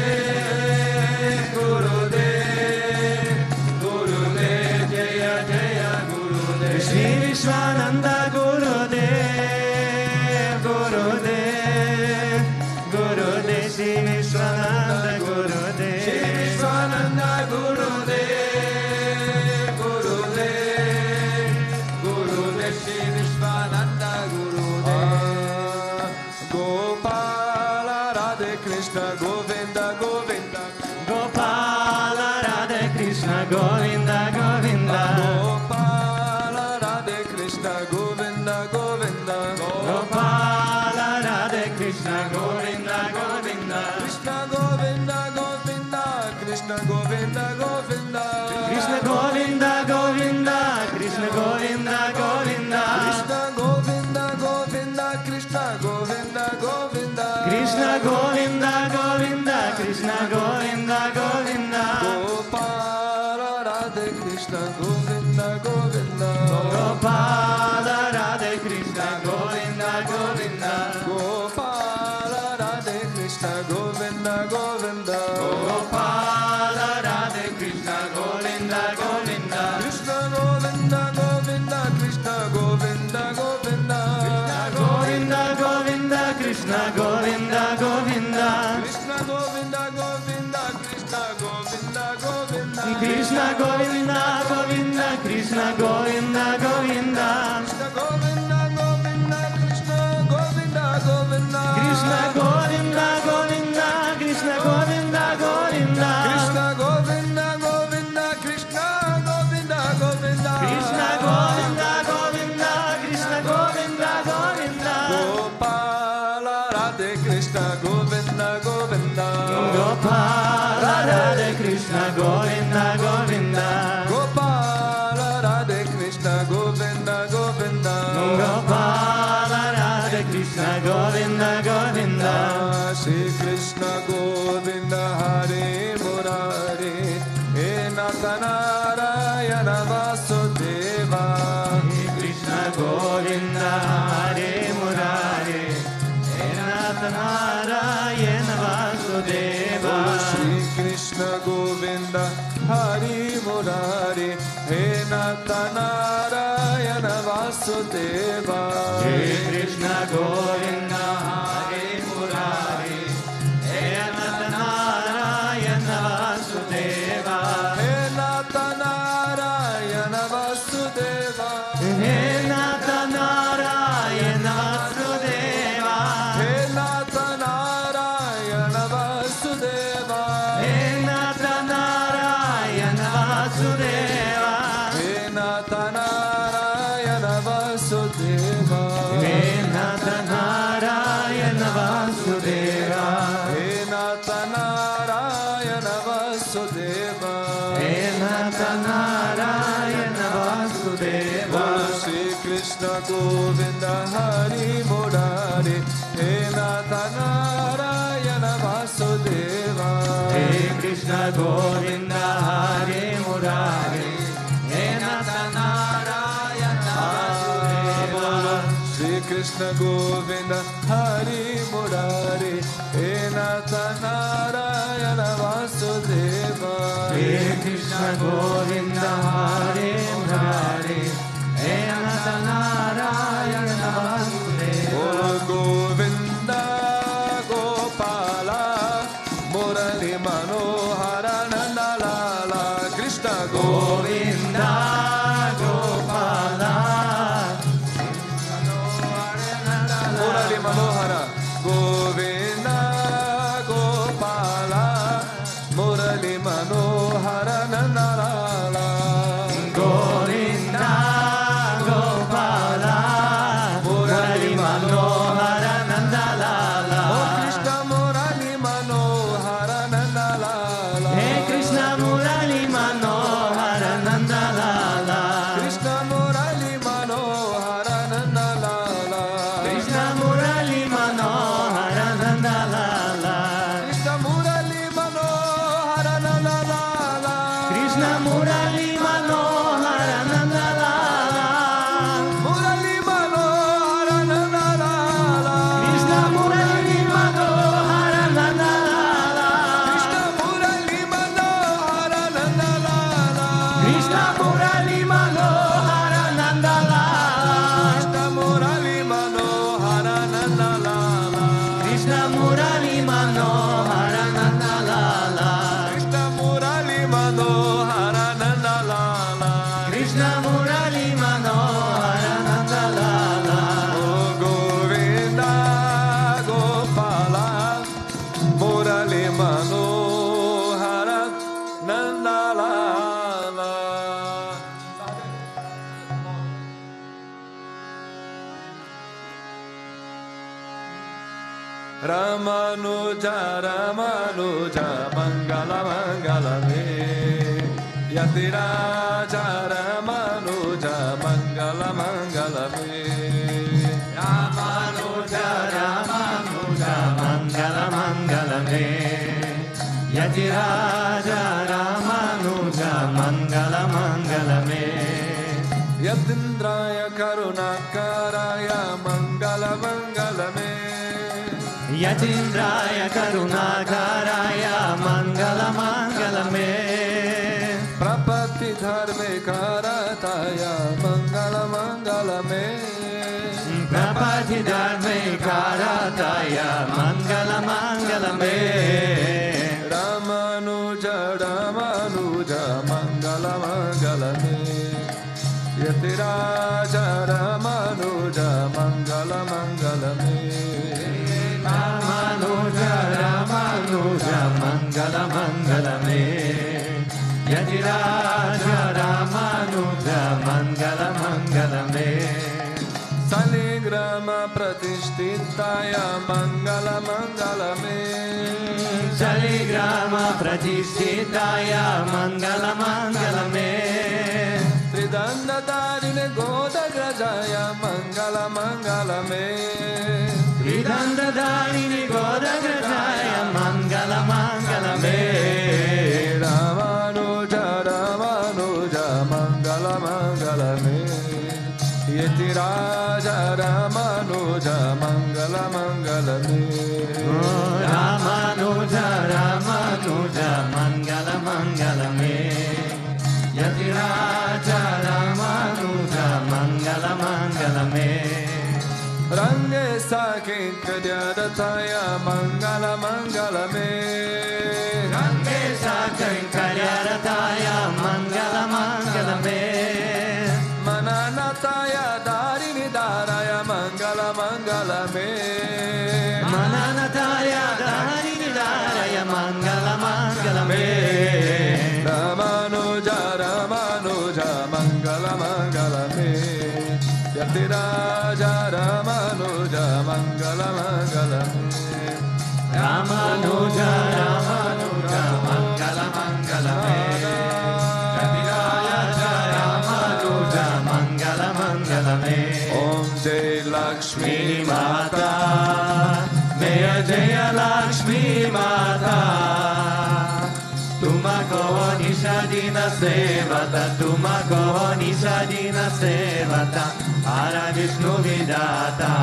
Gurudev, Gurudev, Jaya Jaya Gurudev. Shri Vishwananda Gurudev, Gurudev, Gurudev, Shri Vishwananda Gurudev. Shri Vishwananda Gurudev, Gurudev, Gurudev, Shri Vishwananda Gurudev. Gopala Radhe Krishna Govinda Govinda. Gopala Radhe Krishna Govinda Govinda. Gopala Radhe Krishna Govinda Govinda. Gopala Radhe Krishna Govinda Govinda. Krishna Govinda Govinda, Krishna Govinda Govinda. Krishna Govinda Govinda, Krishna Govinda Govinda. Krishna Govinda Govinda, Krishna Govinda Govinda. Krishna Govinda Govinda, Krishna Govinda Govinda. Gopala Radhe Krishna Govinda Govinda. Gopala Radhe Krishna Govinda Govinda. Gopala Radhe Krishna Govinda Govinda. Gopala Radhe Krishna Govinda Govinda. Krishna Govinda Govinda, Krishna Govinda Govinda. Govinda Govinda, Krishna Govinda Govinda. Krishna Govinda Govinda, Krishna Govinda Govinda. Krishna Govinda Govinda, Krishna Govinda Govinda. Krishna Govinda Govinda, Krishna Govinda Govinda. Krishna Govinda Govinda, Krishna Govinda Govinda. Krishna Govinda Govinda, Krishna Govinda Govinda. Krishna Govinda Govinda, Krishna Govinda Govinda. Gopala Radhe Krishna Govinda Govinda. Gopala Radhe Krishna Govinda Govinda. Gopala Radhe Krishna Govinda Govinda. Gopala Radhe Krishna Govinda Govinda. Shri Krishna Govinda Hare Murari He Nata Narayana Vasudeva. Krishna Govinda Hare Murari He Nata Narayana Vasudeva. Shri Krishna Govinda Hare Murari He Nata Narayana Vasudeva. Shri Krishna Govinda Hare Murari He Nata Narayana Vasudeva. He Nata Narayana Vasudeva. He Nata Narayana Vasudeva. He Nata Narayana Vasudeva. He Nata Narayana Vasudeva. He Nata Narayana Vasudeva. He Nata Narayana Vasudeva. He Nata Narayana Vasudeva. He Nata Narayana Vasudeva. Shri Krishna Govinda Hari Murari He Nata Narayana Vasudeva. He Krishna Govinda Hare Murari He Nata Narayana Vasudeva. Shri Krishna Govinda Hari Murari He Nata Narayana Vasudeva. He Krishna Govinda Hare Murari He Nata Narayana Vasudeva. Govinda Gopala Murali Manohara Nandalala Krishna Govinda Gopala Murali Manohara Govinda Gopala Murali Ramanuja Ramanuja Mangala Mangala Me Yatiraja Ramanuja Mangala Mangala Me Ramanuja Ramanuja Mangala Mangala Me Yatiraja Ramanuja Mangala Mangala Me Yatindraya Karunakaraya Mangala Mangala Me Yatindraya Karunakaraya Mangala Mangala Me Prapati Dharme Karataya Mangala Mangala Me Prapati Dharme Karataya Mangala Mangala Me Ramanuja Ramanuja Mangala Mangala Me Yatiraja Ramanuja Mangala Mangala Me Ramanuja Ramanuja Mangala Mangala Me Yatiraja Ramanuja Mangala Mangala Me Saligrama Pratishtitaya Mangala Mangala Me Saligrama Pratishtitaya Mangala Mangala Me Tridanda Darine Goda Grajaya Mangala Mangala Me Tridanda Darine Goda Grajaya Mangala Mangala Me Ramanuja Ramanuja Mangala Mangala Me Yatiraja Ramanuja Mangala Mangala Me Ramanuja Ramanuja Mangala Mangala Me Yatiraja Ramanuja Mangala Mangala Me Range Sakin Kadyadataya Mangala Mangala Me Range Sakin Kadyadataya Mangala Mangala Me Mananataya Darini Daraya Mangala Mangala Me Mananataya Darini Daraya Mangala Mangala Me Ramanuja Ramanuja Mangala Mangala Me Yatiraja Ramanuja Mangala Mangala Me Ramanuja Ramanuja Mangala Mangala Me Yatiraja Ramanuja Mangala Mangala Me Om Jai Lakshmi Mata Meya Jaya Lakshmi Mata Tumako Nishadina Sevata Tumako Nishadina Sevata Ara Vishnu Vidata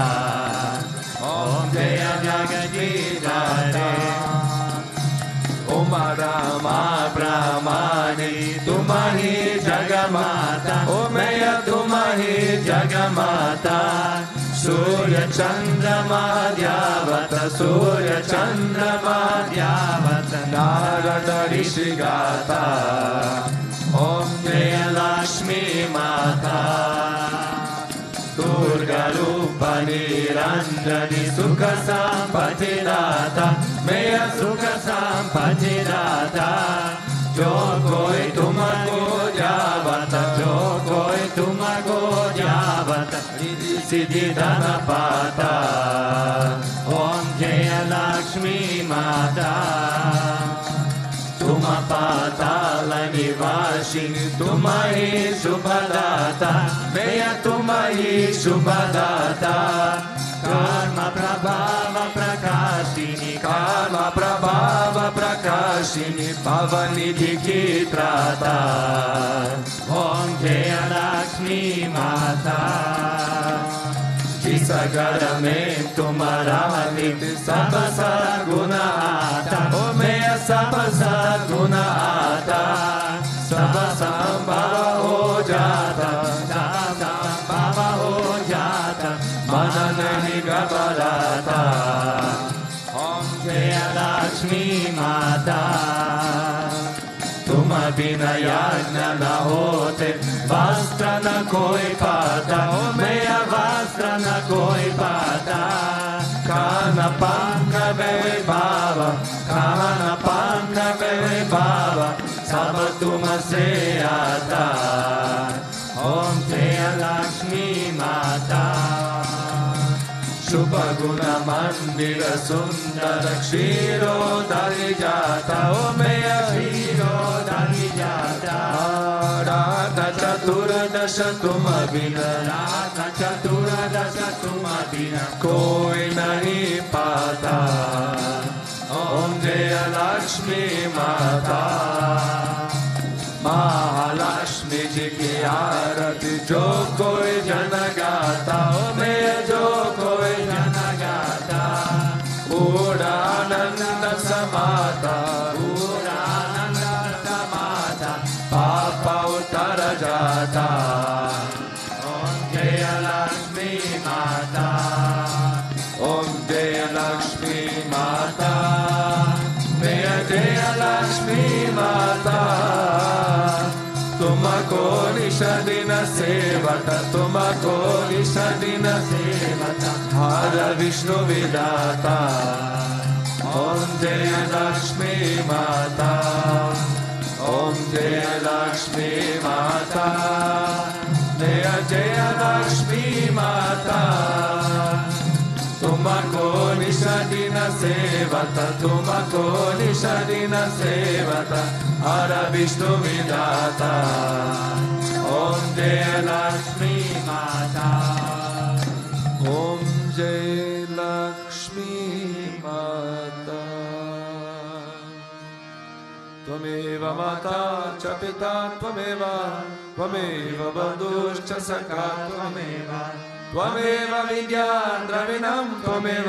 Om Jaya Jagadidare Om Rama Brahmani Tumahi Jagamata Om Meya Tumahi Jagamata Surya Chandra Madhyavata Surya Chandra Madhyavata Narada Rishigata Om Jaya Lakshmi Mata Durga Rupani Ranjani Sukha Sampati Data Meya Sukha Sampati Data Jo koi tumako javata Jo koi tumako javata Siddhi Dana Pata Om Jaya Lakshmi Mata Tuma Patala Nivashini Tumahi Shubhadata Meya Tumahi Shubhadata Karma Prabhava Prakashini Karma Prabhava Prakashini Pavanidhi Kitrata Om Jaya Lakshmi Mata Jisagara mein tumhara nit sab sarguna aata O meya sab sarguna aata Sab sambhava ho jata Sab sambhava ho jata Mana nahi ghabarata Om Jaya Lakshmi Mata Tum बिना यज्ञ न होते वस्त्र न कोई पाता मेरा वस्त्र न कोई पाता खान पंख वैभव खान पंख वैभव सब तुमसे आता ओम जय लक्ष्मी माता शुभगुण मंदिर सुंदर क्षीरोदधि जाता ओ मैया क्षीरोदधि जाता राधा चतुर्दश तुम बिना राधा चतुर्दश तुम बिना कोई नहीं पाता ओम जय लक्ष्मी माता महालक्ष्मी जी की आरती जो कोई जन गाता मैं जो कोई जन गाता पूरा आनंद समाता पूरा आनंद समाता पापा उतर जाता ओम जय लक्ष्मी माता ओम जय लक्ष्मी माता मैं जय लक्ष्मी माता तुमको निषदिन सेवता तुमको निषदिन सेवता हर विष्णु विदाता ओम जय लक्ष्मी माता ओम जय लक्ष्मी माता जय लक्ष्मी माता तुमको निषदिन सेवता तुमको निषदिन सेवता हर विष्णु विदाता ओम जय लक्ष्मी माता ओम जय लक्ष्मी माता त्वमेव माता च पिता त्वमेव त्वमेव बन्धुश्च सखा त्वमेव त्वमेव विद्या द्रविणं त्वमेव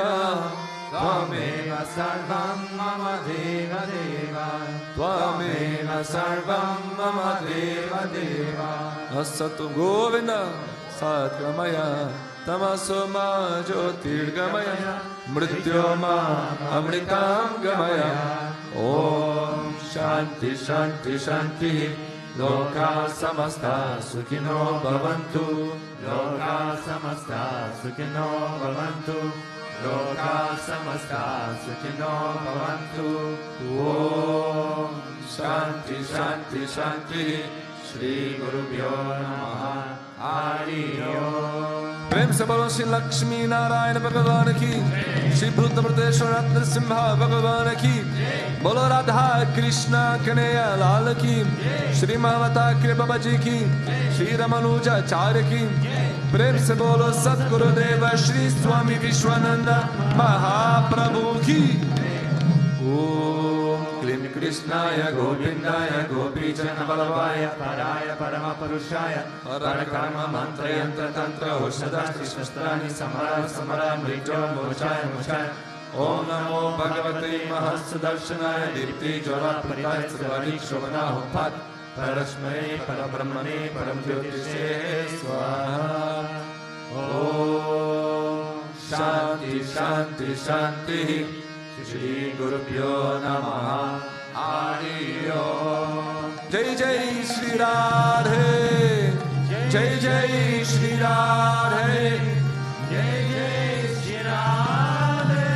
त्वमेव सर्वं मम देव देव त्वमेव सर्वं मम देव देव असतु गोविन्द सद्गमय तमसो मा ज्योतिर्गमय मृत्योर्मा अमृतं गमय ओम शांति शांति शांति लोका समस्ता सुखिनो भवन्तु लोका समस्ता सुखिनो भवन्तु लोका समस्ता सुखिनो भवन्तु ओम शांति शांति शांति श्री गुरुभ्यो नमः हरि ओम प्रेम से बोलो श्री लक्ष्मी नारायण भगवान की श्री भूतभृतेश्वरनाथ भगवान की बोलो राधा कृष्णा कन्हैया लाल की श्री महावता कृपा जी की श्री रमनुजाचार्य की प्रेम से बोलो सद्गुरुदेव श्री स्वामी विश्वानंद महाप्रभु की ओम क्लीं कृष्णाय गोविंदाय गोपीजन बलवाय पराय परम पुरुषाय परकर्म मंत्र यंत्र तंत्र औषधास्त्र शस्त्राणि समर समर मृत्यो मोचाय मोचाय ओम नमो भगवते महत्सुदर्शनाय दीप्ति ज्वाला प्रदाय सर्वाणि शोभना होपात परस्मै परब्रह्मणे परम ज्योतिषे स्वाहा ओम शांति शांति शांति श्री गुरुभ्यो नमः हरि ओम जय जय श्री राधे जय जय श्री राधे जय जय श्री राधे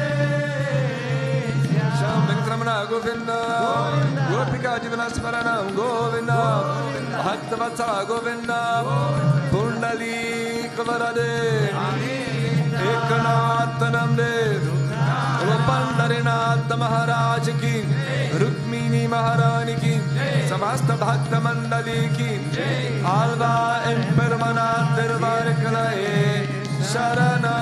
श्याम वेंकटरमण गोविंद गोपिका जीवन स्मरण गोविंद भक्तवत्सल गोविंद पुंडलीक वरदे एकनाथ नमदेव पंढरीनाथ महाराज की रुक्मिणी महारानी की समस्त भक्त मंडली की आल्वा एम्परमनाथ दरबार कलाए शरणा